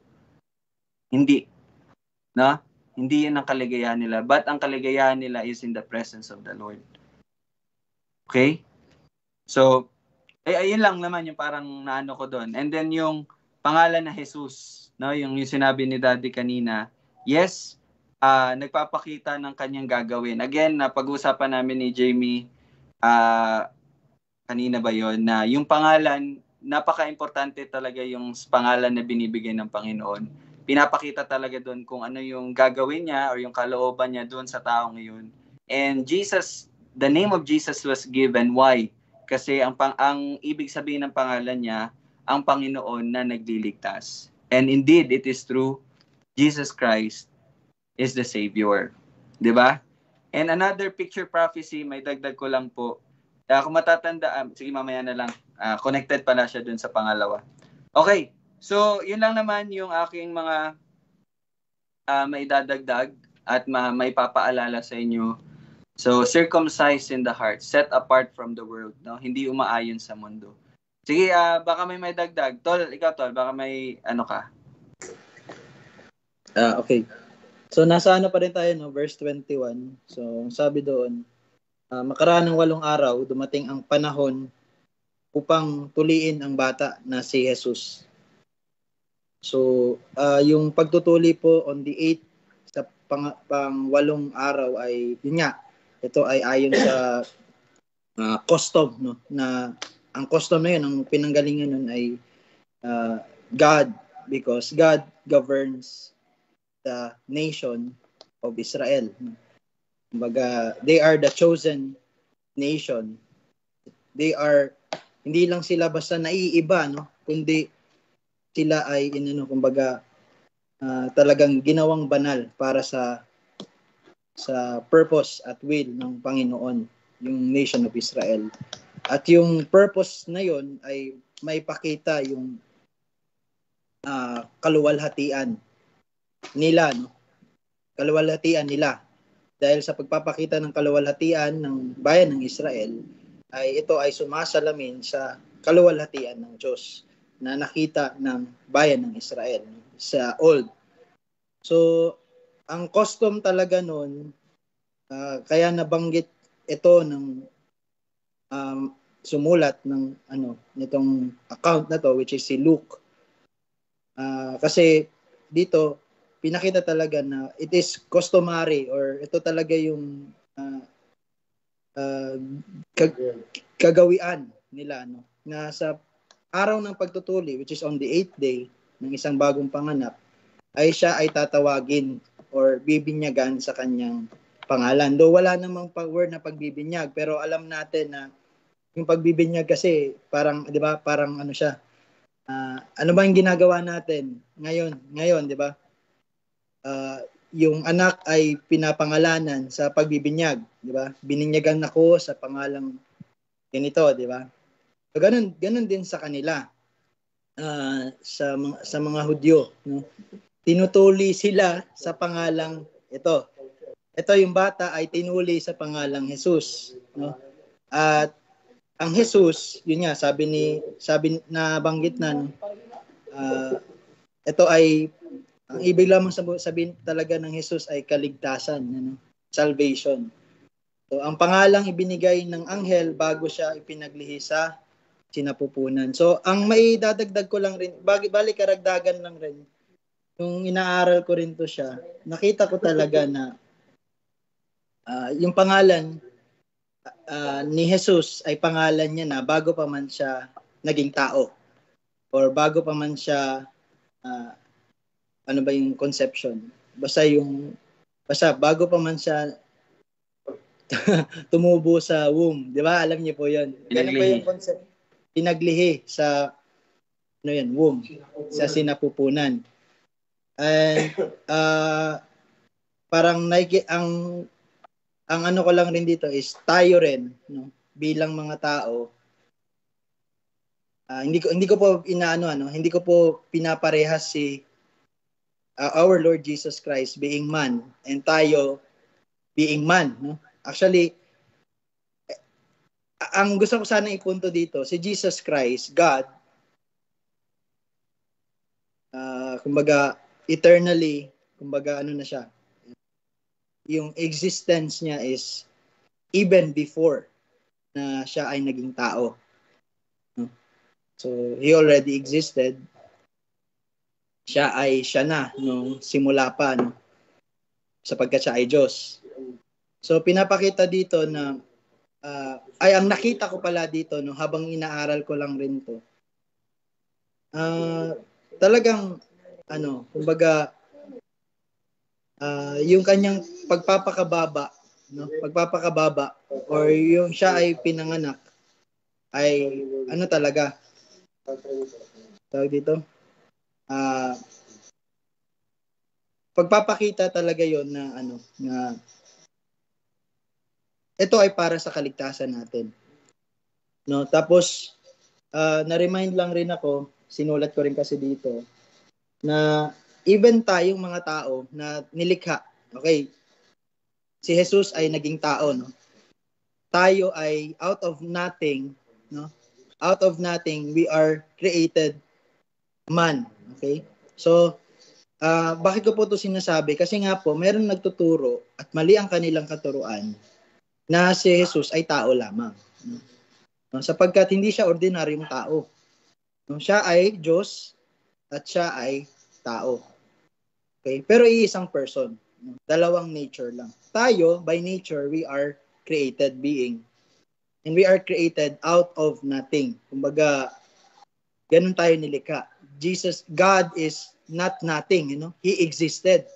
Hindi. No? Hindi yun ang kaligayahan nila. But ang kaligayahan nila is in the presence of the Lord. Okay? So, ayun lang naman yung parang naano ko doon. And then yung pangalan na Jesus, no? Yung sinabi ni Daddy kanina, yes, nagpapakita ng kanyang gagawin. Again, pag-usapan namin ni Jamie, kanina ba yon, na yung pangalan, napaka-importante talaga yung pangalan na binibigay ng Panginoon. Pinapakita talaga doon kung ano yung gagawin niya or yung kalooban niya doon sa taong iyon. And Jesus, the name of Jesus was given. Why? Kasi ang ibig sabihin ng pangalan niya, ang Panginoon na nagliligtas. And indeed, it is true. Jesus Christ is the Savior. Diba? And another picture prophecy, may dagdag ko lang po. Kung matatandaan, sige mamaya na lang. Connected pala siya dun sa pangalawa. Okay, so yun lang naman yung aking mga maidadagdag at may papaalala sa inyo. So, circumcised in the heart, set apart from the world, no? Hindi umaayon sa mundo. Sige, baka may dagdag. Tol, ikaw Tol, baka may ano ka? Okay. So, nasa ano pa rin tayo, no? Verse 21. So, sabi doon, makaraan ng 8 araw, dumating ang panahon upang tuliin ang bata na si Jesus. So, yung pagtutuli po on the 8th sa pang-8 araw ay, yun nga, ito ay ayon sa custom, no? Na ang custom na yun, ang pinanggalingan nun ay God, because God governs the nation of Israel. Kumbaga, they are the chosen nation. They are, hindi lang sila basta naiiba, no? Kundi sila ay, kumbaga, talagang ginawang banal para sa purpose at will ng Panginoon, yung nation of Israel. At yung purpose na yon ay may pakita yung kaluwalhatian nila, no? Kaluwalhatian nila. Dahil sa pagpapakita ng kaluwalhatian ng bayan ng Israel, ay ito ay sumasalamin sa kaluwalhatian ng Diyos na nakita ng bayan ng Israel, no? Sa old. So, ang custom talaga noon, kaya nabanggit ito ng sumulat ng nitong account na to, which is si Luke. Kasi dito pinakita talaga na it is customary, or ito talaga yung kagawian nila, no? Na sa araw ng pagtutuli, which is on the 8th day ng isang bagong panganak, ay siya ay tatawagin or bibinyagan sa kanyang pangalan. Though wala namang word na pagbibinyag, pero alam natin na yung pagbibinyag kasi parang, 'di ba, parang ano siya, ano ba yung ginagawa natin ngayon, 'di ba? Yung anak ay pinapangalanan sa pagbibinyag, 'di ba? Bininyagan ako sa pangalang ganito, 'di ba? So ganun din sa kanila. Sa mga Hudyo, no? Tinutuli sila sa pangalang ito. Ito yung bata ay tinuli sa pangalang Jesus, no? At ang Jesus, yun nga, sabi na banggit na, no? Ito ay Ang ibig lamang sabihin talaga ng Jesus ay kaligtasan, ano? Salvation. So, ang pangalang ibinigay ng anghel bago siya ipinaglihi sa sinapupunan. So, ang maidadagdag ko lang rin, bali karagdagan lang rin, nung inaaral ko rin to siya, nakita ko talaga na yung pangalan ni Jesus ay pangalan niya na bago pa man siya naging tao. Or bago pa man siya, ano ba yung conception? Basta bago pa man siya tumubo sa womb. Di ba? Alam niyo po yun. Ganun po yung concept. Pinaglihi sa womb. Sa sinapupunan. And parang ang ano ko lang rin dito is tayo rin, no? Bilang mga tao, hindi ko po hindi ko po pinaparehas si our Lord Jesus Christ being man and tayo being man, no? Actually, ang gusto ko sana ipunto dito, si Jesus Christ, God, kumbaga eternally, kumbaga ano na siya, yung existence niya is even before na siya ay naging tao. So, he already existed. Siya na nung simula pa, no? Sapagkat siya ay Diyos. So, pinapakita dito na ang nakita ko pala dito, no, habang inaaral ko lang rin to, talagang kumbaga yung kanyang pagpapakababa, no, or yung siya ay pinanganak ay talaga tawag dito, pagpapakita talaga yon na na ito ay para sa kaligtasan natin, no. Tapos na-remind lang rin ako, sinulat ko rin kasi dito, na even tayong mga tao na nilikha, okay, si Jesus ay naging tao, no. Tayo ay out of nothing, no. Out of nothing we are created man, okay? So bakit ko po ito sinasabi? Kasi nga po, mayroong nagtuturo at mali ang kanilang katuruan na si Jesus ay tao lamang. No? Sapagkat hindi siya ordinaryong tao. No? Siya ay Diyos at siya ay tao. Okay? Pero iisang person. No? Dalawang nature lang. Tayo, by nature, we are created being. And we are created out of nothing. Kumbaga, ganun tayo nilikha. God is not nothing, He existed.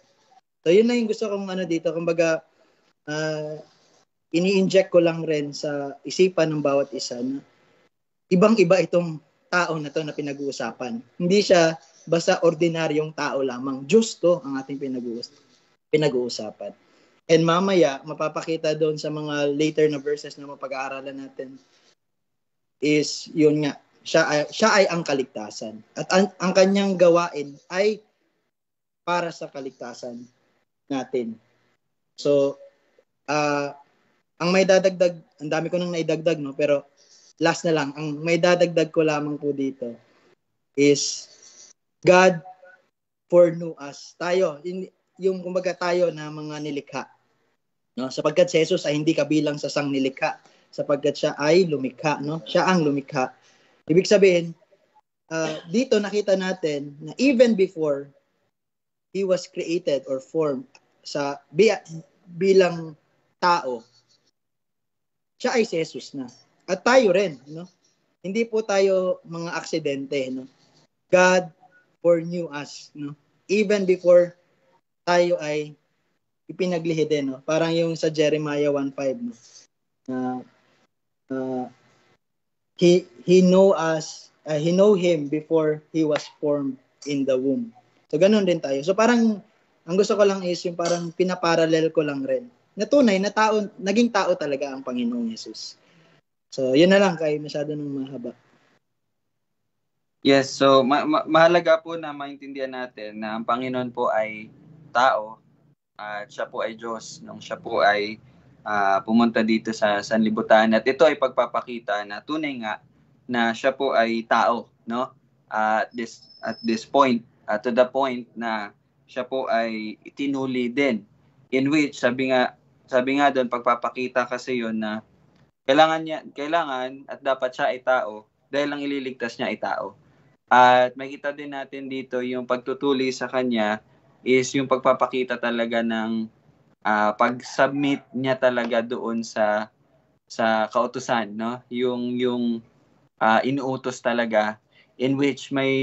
So yun na yung gusto kong dito, kumbaga ini-inject ko lang rin sa isipan ng bawat isa na ibang-iba itong tao na to na pinag-uusapan. Hindi siya basta ordinaryong tao lamang. Diyos to ang ating pinag-uusapan. And mamaya, mapapakita doon sa mga later na verses na mapag-aaralan natin is yun nga, siya ay ang kaligtasan. At ang kanyang gawain ay para sa kaligtasan natin. So, ang may dadagdag, ang dami ko nang naidagdag, no? Pero last na lang, ang may dadagdag ko lamang po dito is God foreknew us. Tayo, yung kumbaga tayo na mga nilikha. No? Sapagkat si Jesus ay hindi kabilang sa sang nilikha, sapagkat siya ay lumikha, no? Siya ang lumikha. Ibig sabihin, dito nakita natin na even before he was created or formed sa bilang tao, siya ay si Jesus na. At tayo rin, no? Hindi po tayo mga aksidente, no? God foreknew us, no? Even before tayo ay ipinaglihi din, no? Parang yung sa Jeremiah 1:5, no? He know us, he know him before he was formed in the womb. So ganun din tayo. So parang ang gusto ko lang is yung parang pinaparallel ko lang rin. Natunay na tao, naging tao talaga ang Panginoong Jesus. So yun na lang, kay masyado nang mahaba. Yes, so mahalaga po na maintindihan natin na ang Panginoon po ay tao at siya po ay Diyos nung siya po ay pumunta dito sa sanlibutan. At ito ay pagpapakita na tunay nga na siya po ay tao, no? At this point, to the point na siya po ay itinuli din. In which, sabi nga doon, pagpapakita kasi yon na kailangan at dapat siya ay tao dahil ang ililigtas niya ay tao. At makita din natin dito yung pagtutuli sa kanya is yung pagpapakita talaga ng pag-submit niya talaga doon sa kautusan, no? Yung inuutos talaga, in which may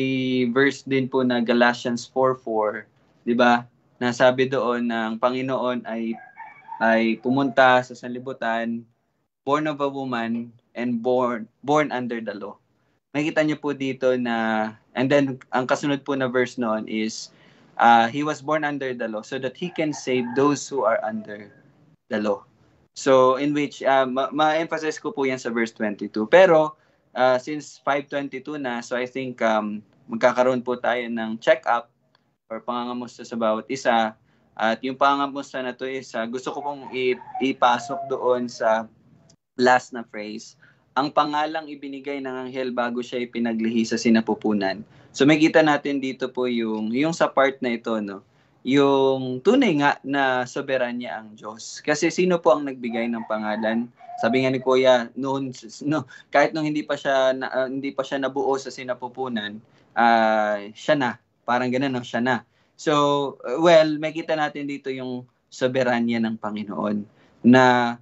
verse din po na Galatians 4:4, 'di ba? Nasabi doon ng Panginoon ay pumunta sa sanlibutan, born of a woman and born under the law. Makita niyo po dito na, and then ang kasunod po na verse noon is he was born under the law so that he can save those who are under the law. So in which ma-emphasize ko po yan sa verse 22. Pero since 5:22 na, so I think magkakaroon po tayo ng check-up or pangangamusta sa bawat isa. At yung pangangamusta na to is gusto ko pong ipasok doon sa last na phrase, ang pangalang ibinigay ng anghel bago siya ipinaglihi sa sinapupunan. So makita natin dito po yung sa part na ito, no? Yung tunay nga na soberanya ang Diyos. Kasi sino po ang nagbigay ng pangalan? Sabi nga ni Kuya, kahit nung hindi pa siya nabuo sa sinapupunan, siya na. Parang ganun, no? Siya na. So, makita natin dito yung soberanya ng Panginoon na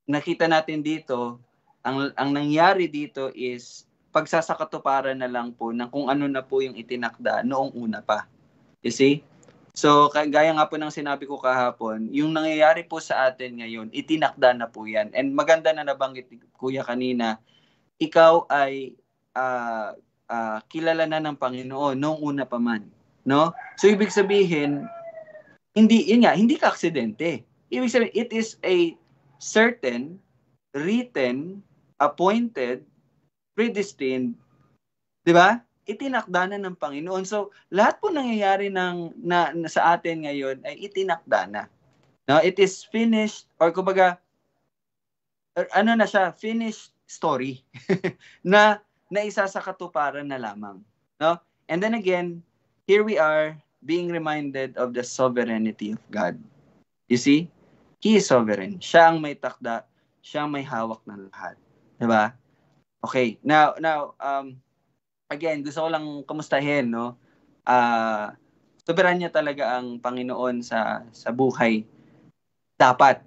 nakita natin dito, ang nangyari dito is pagsasakatuparan na lang po ng kung ano na po yung itinakda noong una pa. You see? So, gaya nga po ng sinabi ko kahapon, yung nangyayari po sa atin ngayon, itinakda na po yan. And maganda na nabanggit Kuya kanina, ikaw ay kilala na ng Panginoon noong una pa man. No? So, ibig sabihin, hindi ka aksidente. Ibig sabihin, it is a certain, written, appointed, predestined, di ba? Itinakda na ng Panginoon. So, lahat po nangyayari na sa atin ngayon ay itinakda na. No, it is finished, or kumbaga, na siya, finished story na isa sa katuparan na lamang. No? And then again, here we are being reminded of the sovereignty of God. You see? He is sovereign. Siya ang may takda, siya ang may hawak ng lahat. Diba? Okay. Now, again, gusto ko lang kumustahin, no? Soberanya niya talaga ang Panginoon sa buhay. Dapat.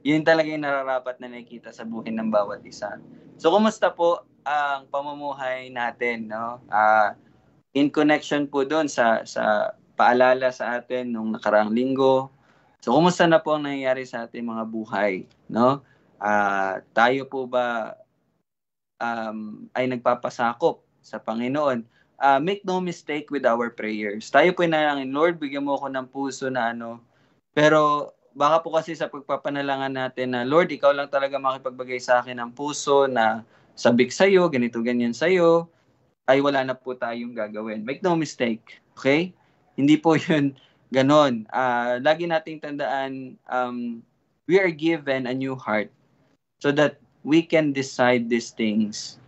Yun talaga yung nararapat na nakikita sa buhay ng bawat isa. So, kumusta po ang pamumuhay natin, no? In connection po doon sa paalala sa atin nung nakaraang linggo. So, kumusta na po ang nangyayari sa ating mga buhay, no? Tayo po ba ay nagpapasakop sa Panginoon? Make no mistake with our prayers. Tayo po inalangin, Lord, bigyan mo ako ng puso na pero baka po kasi sa pagpapanalangan natin na, Lord, ikaw lang talaga makipagbigay sa akin ng puso na sabik sa'yo, ganito, ganyan sa'yo, ay wala na po tayong gagawin. Make no mistake. Okay? Hindi po yun ganon. Lagi nating tandaan, we are given a new heart so that we can decide these things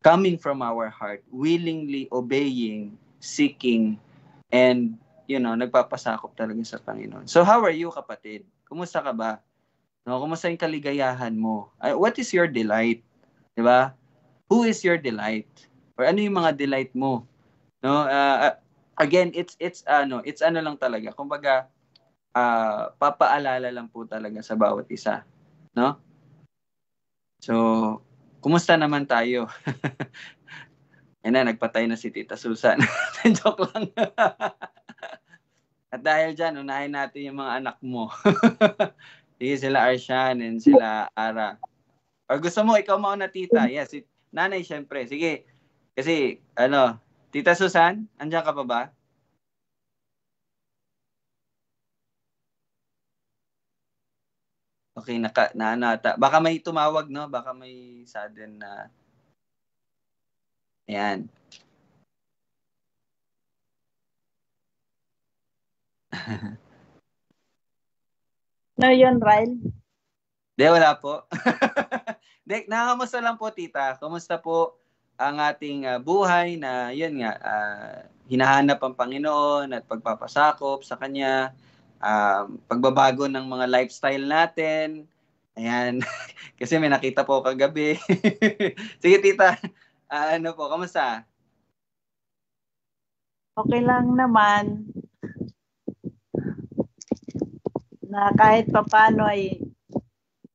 coming from our heart, willingly obeying, seeking, and, nagpapasakop talaga sa Panginoon. So how are you, kapatid? Kumusta ka ba? No, kumusta yung kaligayahan mo? What is your delight? Diba? Who is your delight? Or ano yung mga delight mo? No, again, it's lang talaga. Kumbaga, papaalala lang po talaga sa bawat isa, no? So, kumusta naman tayo? Nagpatay na si Tita Susan. Joke lang. At dahil dyan, unahin natin yung mga anak mo. Sige, sila Arshan and sila Ara. Or gusto mo, ikaw mauna, Tita? Yes, nanay, syempre. Sige. Kasi, Tita Susan, andyan ka pa ba? Okay, naanata. Baka may tumawag, no? Baka may sudden na... Ayan. No, yun, Ryle? Di, wala po. Nakakamusta lang po, Tita. Kumusta po ang ating buhay na, yun nga, hinahanap ang Panginoon at pagpapasakop sa Kanya, pagbabago ng mga lifestyle natin. Ayan. Kasi may nakita po kagabi. Sige, tita. Ano po, kamusta? Okay lang naman na kahit papano ay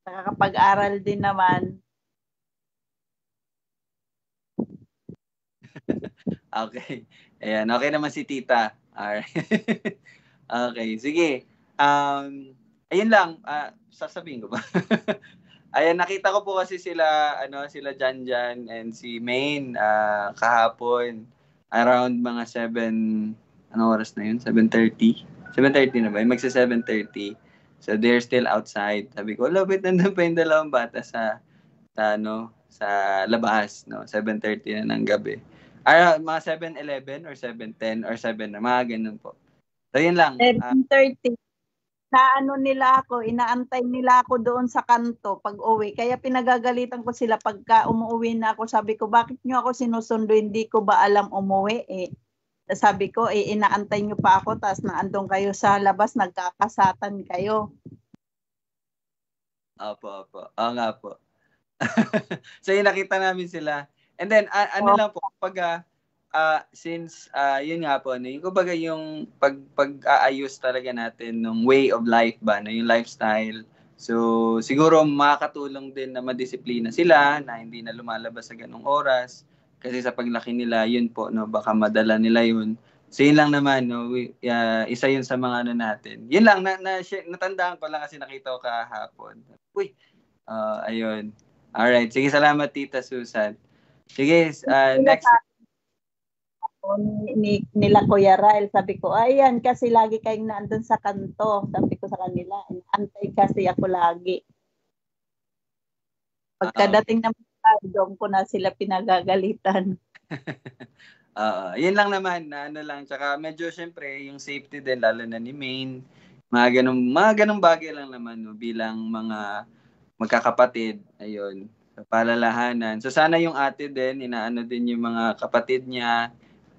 nakakapag-aral din naman. Okay. Ayan, okay naman si tita. Alright. Okay, sige. Ayun lang, sasabihin ko ba? Ayan, nakita ko po kasi sila Janjan and si Maine kahapon around mga 7, anong oras na yun? 7:30? 7:30 na ba? Magsa 7:30. So they're still outside. Sabi ko, labit nandun pa yung dalawang bata sa labas, no? 7:30 na ng gabi. Mga 7:11 or 7:10 or 7 na, mga ganun po. So yun lang. 7:30. Inaantay nila ako doon sa kanto pag uwi. Kaya pinagagalitan ko sila pagka umuwi na ako. Sabi ko, bakit nyo ako sinusundo? Hindi ko ba alam umuwi? Sabi ko, inaantay nyo pa ako, tapos naandun kayo sa labas, nagkakasatan kayo. Opo. Oo nga po. So yun, nakita namin sila. And then, lang po, pag since yun nga po, kumbaga yung pag-aayos talaga natin ng way of life ba, yung lifestyle. So siguro makakatulong din na madisiplina sila, na hindi na lumalabas sa ganung oras. Kasi sa paglaki nila, yun po, no, baka madala nila yun. So yun lang naman, no, isa yun sa mga natin. Yun lang, natandaan ko lang kasi nakita ko kahapon. Uy, ayun. Alright, sige, salamat Tita Susan. Sige, next. Nila Kuya Rael, sabi ko, ayan, kasi lagi kayong naandun sa kanto. Sabi ko sa kanila, antay kasi ako lagi. Pagkadating naman doon ko na sila pinagagalitan. Yun lang naman, tsaka medyo syempre, yung safety din, lalo na ni Maine, mga ganong bagay lang naman, no, bilang mga magkakapatid, ayun, palalahanan. So sana yung ate din, inaano din yung mga kapatid niya,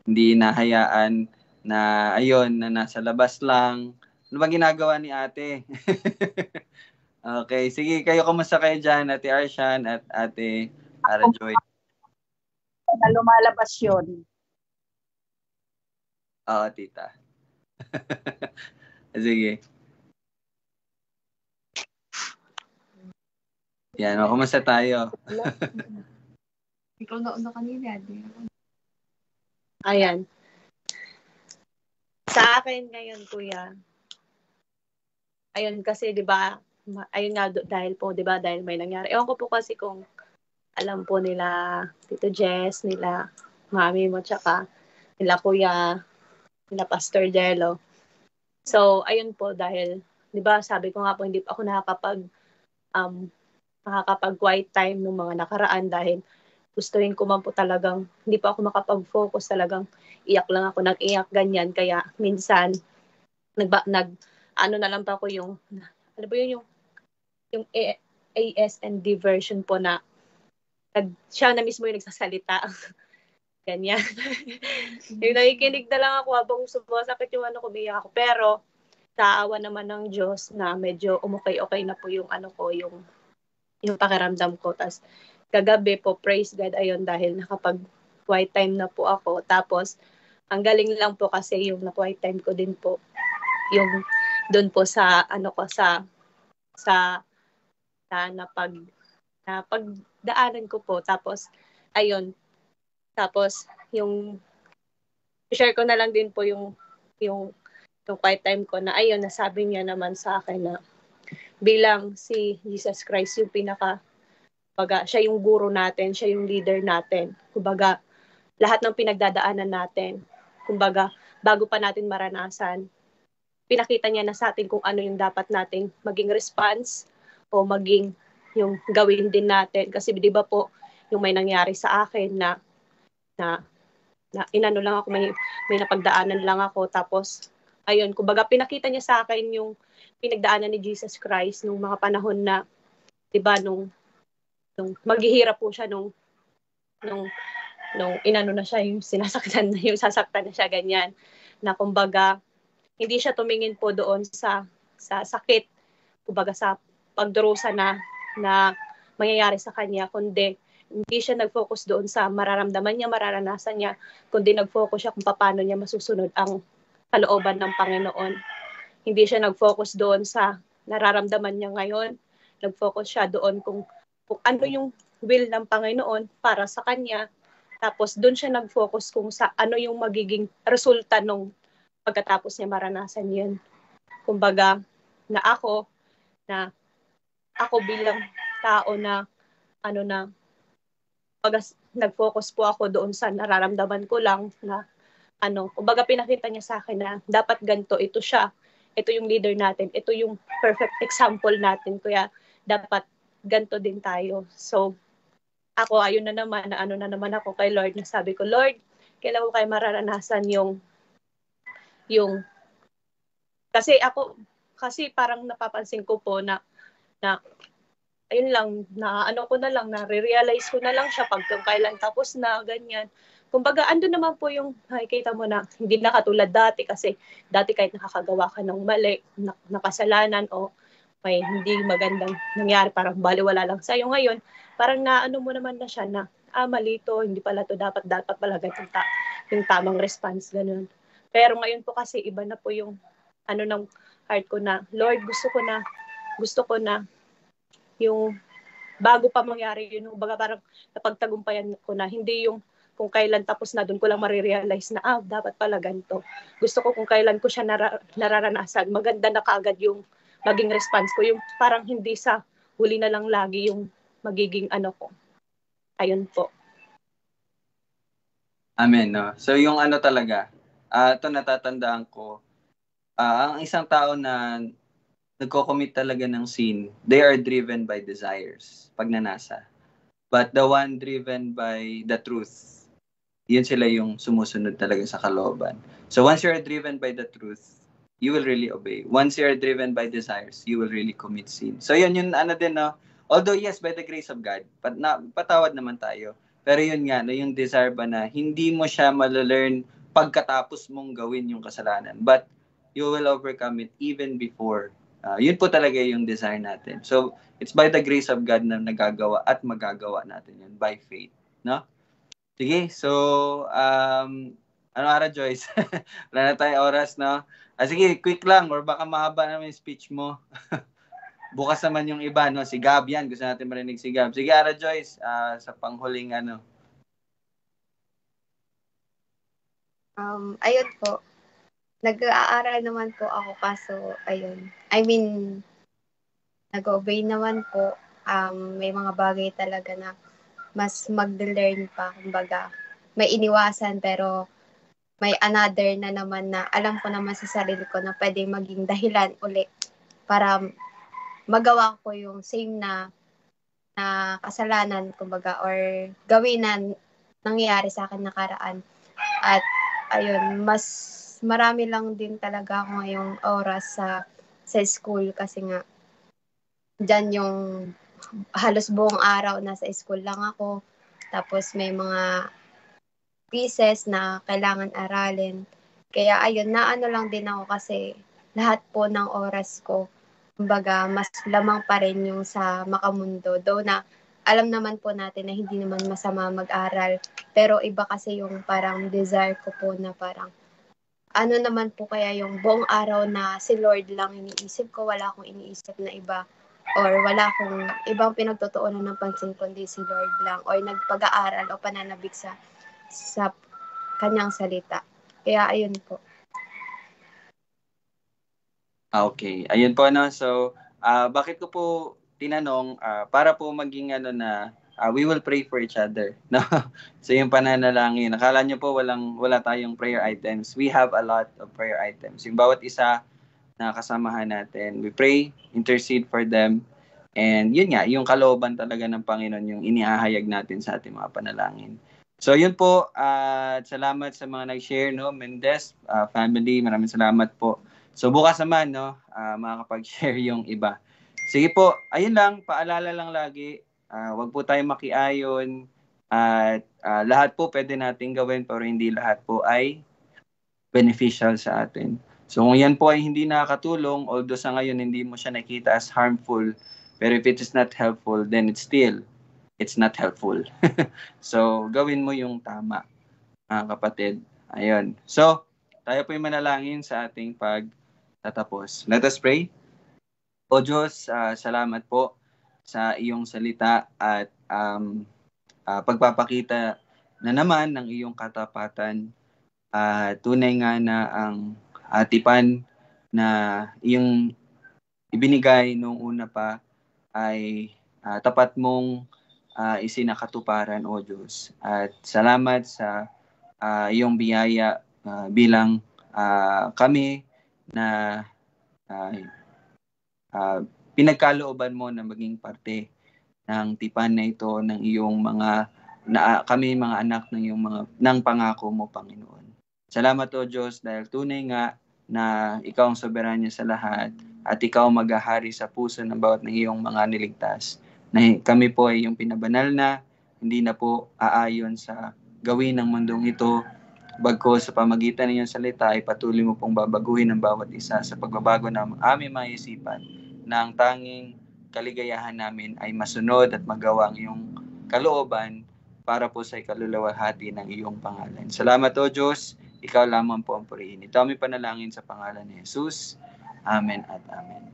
hindi nahayaan na ayun, na nasa labas lang. Ano ba ginagawa ni ate? Okay, sige, kayo kumusta kayo dyan, Ate Arshan at Ate Joy? Na lumalabas yun. Oo, tita. Sige. Yan, kumusta tayo? Ikaw na kanina. Ayan. Sa akin ngayon, kuya. Ayun kasi 'di ba, ayun nga dahil may nangyari. Ewan ko po kasi kung alam po nila Tito Jess, nila mami mo, tsaka nila kuya, nila Pastor Jello. So, ayun po dahil 'di ba, sabi ko nga po hindi pa ako nakakapag quiet time nung mga nakaraan dahil gustuhin ko man po talagang hindi pa ako makapag-focus, talagang iyak lang ako, nag-iyak ganyan, kaya minsan ano na lang pa ako yung ano ba yun yung ASND version po na siya na mismo yung nagsasalita. Ganyan. Yung nakikinig na lang ako habang sumasakit yung ano ko, biyak ako. Pero sa awa naman ng Diyos na medyo okay na po yung ano ko, yung pakiramdam ko. Tas kagabi po, praise God, ayun, dahil nakapag quiet time na po ako. Tapos ang galing lang po kasi yung na quiet time ko din po yung doon po sa ano ko sa napagdaanan ko po. Tapos ayun, tapos yung share ko na lang din po yung quiet time ko na ayun, nasabi niya naman sa akin na bilang si Jesus Christ yung siya yung guro natin, siya yung leader natin. Kumbaga, lahat ng pinagdadaanan natin, kumbaga, bago pa natin maranasan, pinakita niya na sa atin kung ano yung dapat nating maging response o maging yung gawin din natin. Kasi di ba po, yung may nangyari sa akin na inano lang ako, may napagdaanan lang ako. Tapos, ayun, kumbaga pinakita niya sa akin yung pinagdaanan ni Jesus Christ nung mga panahon na, di ba, nung maghihirap po siya nung nung inano na siya, yung sasaktan na siya ganyan. Na kumbaga, hindi siya tumingin po doon sa sakit, kumbaga sa pagdurusa na mangyayari sa kanya, kundi hindi siya nag-focus doon sa mararamdaman niya, mararanasan niya, kundi nag-focus siya kung paano niya masusunod ang kalooban ng Panginoon. Hindi siya nag-focus doon sa nararamdaman niya ngayon, nag-focus siya doon kung ano yung will ng Panginoon para sa kanya. Tapos doon siya nag-focus kung sa ano yung magiging resulta nung pagkatapos niya maranasan yun. Kumbaga, na ako bilang tao na nag-focus po ako doon sa nararamdaman ko lang na kumbaga pinakita niya sa akin na dapat ganito, ito siya, ito yung leader natin, ito yung perfect example natin, kaya dapat ganito din tayo. So, ako, ayun na naman, na naman ako kay Lord, na sabi ko, Lord, kailan ko kayo mararanasan yung kasi parang napapansin ko po na ayun lang, na realize ko na lang siya pag kailan tapos na, ganyan. Kumbaga, ando naman po yung nakikita mo na hindi na katulad dati, kasi dati kahit nakakagawa ka ng mali, nakasalanan o may hindi magandang nangyari, parang baliwala lang sa'yo. Ngayon, parang naano mo naman na siya na, mali to, hindi pala to, dapat pala ganito yung tamang response, ganun. Pero ngayon po kasi iba na po yung ng heart ko na, Lord, gusto ko na yung bago pa mangyari yun, baga parang napagtagumpayan ko na, hindi yung kung kailan tapos na doon ko lang marirealize na dapat pala ganito. Gusto ko kung kailan ko siya nararanasan, maganda na kaagad yung maging response ko, yung parang hindi sa huli na lang lagi yung magiging ko. Ayun po. Amen, no? So yung talaga, ito natatandaan ko, ang isang tao na nagko-commit talaga ng sin, they are driven by desires, pagnanasa. But the one driven by the truth, yun sila yung sumusunod talaga sa kalooban. So once you're driven by the truth, you will really obey. Once you're driven by desires, you will really commit sin. So yun yung din, no? Although yes, by the grace of God, patawad naman tayo. Pero yun nga, no, yung desire ba na hindi mo siya malalearn pagkatapos mong gawin yung kasalanan. But you will overcome it even before. Yun po talaga yung desire natin. So, it's by the grace of God na nagagawa at magagawa natin yun by faith. No? Sige, so, Ara Joyce? Wala na tayong oras, no? Sige, quick lang, or baka mahaba naman yung speech mo. Bukas naman yung iba, no? Si Gab yan, gusto natin marinig si Gab. Sige, Ara Joyce, sa panghuling Ayun po. Nag-aaral naman po ako, kaso, ayun. I mean, nag-obey naman po. May mga bagay talaga na mas mag-learn pa. Kumbaga, may iniwasan, pero may another na naman na alam ko naman sa sarili ko na pwede maging dahilan ulit para magawa ko yung same na kasalanan, kumbaga, or gawin na nangyayari sa akin nakaraan. At, ayun, mas marami lang din talaga ako ngayong oras sa school, kasi nga dyan yung halos buong araw nasa school lang ako, tapos may mga pieces na kailangan aralin, kaya ayun, naano lang din ako kasi lahat po ng oras ko, kumbaga, mas lamang pa rin yung sa makamundo, though na alam naman po natin na hindi naman masama mag-aral, pero iba kasi yung parang desire ko po na parang naman po kaya yung buong araw na si Lord lang iniisip ko, wala akong iniisip na iba, or wala akong ibang pinagtutuunan ng pansin kundi si Lord lang, or nagpag-aaral o pananabik sa kanyang salita. Kaya ayun po. Okay, ayun po, no? So, bakit ko po tinanong, para po maging we will pray for each other, no? So yung pananalangin, akala nyo po wala tayong prayer items. We have a lot of prayer items. Yung bawat isa na kasamahan natin, we pray, intercede for them, and yun nga, yung kalooban talaga ng Panginoon yung inihahayag natin sa ating mga panalangin. So yun po, salamat sa mga nag-share, no? Mendez family, maraming salamat po. So bukas naman, no, makakapag-share yung iba. Sige po, ayun lang, paalala lang lagi, wag po tayo makiayon, at lahat po pwede nating gawin pero hindi lahat po ay beneficial sa atin. So kung yan po ay hindi nakakatulong, although sa ngayon hindi mo siya nakita as harmful, pero if it is not helpful, then it's not helpful. So gawin mo yung tama, kapatid. Ayun. So tayo po yung manalangin sa ating pagtatapos. Let us pray. O Diyos, salamat po sa iyong salita at pagpapakita na naman ng iyong katapatan. Tunay nga na ang tipan na iyong ibinigay noong una pa ay tapat mong isinakatuparan, O Diyos. At salamat sa iyong biyaya bilang kami na pinagkalooban mo na maging parte ng tipan na ito ng iyong kami mga anak ng pangako mo, Panginoon. Salamat, O Diyos, dahil tunay nga na ikaw ang soberanya sa lahat at ikaw maghahari sa puso ng bawat ng iyong mga niligtas. Na kami po ay iyong pinabanal na, hindi na po aayon sa gawin ng mundong ito, bagkus sa pamagitan ng iyong salita ay patuloy mo pong babaguhin ang bawat isa sa pagbabago ng aming mga isipan na ang tanging kaligayahan namin ay masunod at magawa ang iyong kalooban para po sa ikalulawalhati ng iyong pangalan. Salamat, O Diyos. Ikaw lamang po ang purihin. Ito aming panalangin sa pangalan ni Jesus. Amen at amen.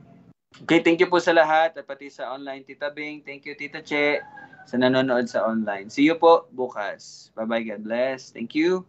Okay, thank you po sa lahat at pati sa online, Tita Bing. Thank you, Tita Che, sa nanonood sa online. See you po bukas. Bye-bye. God bless. Thank you.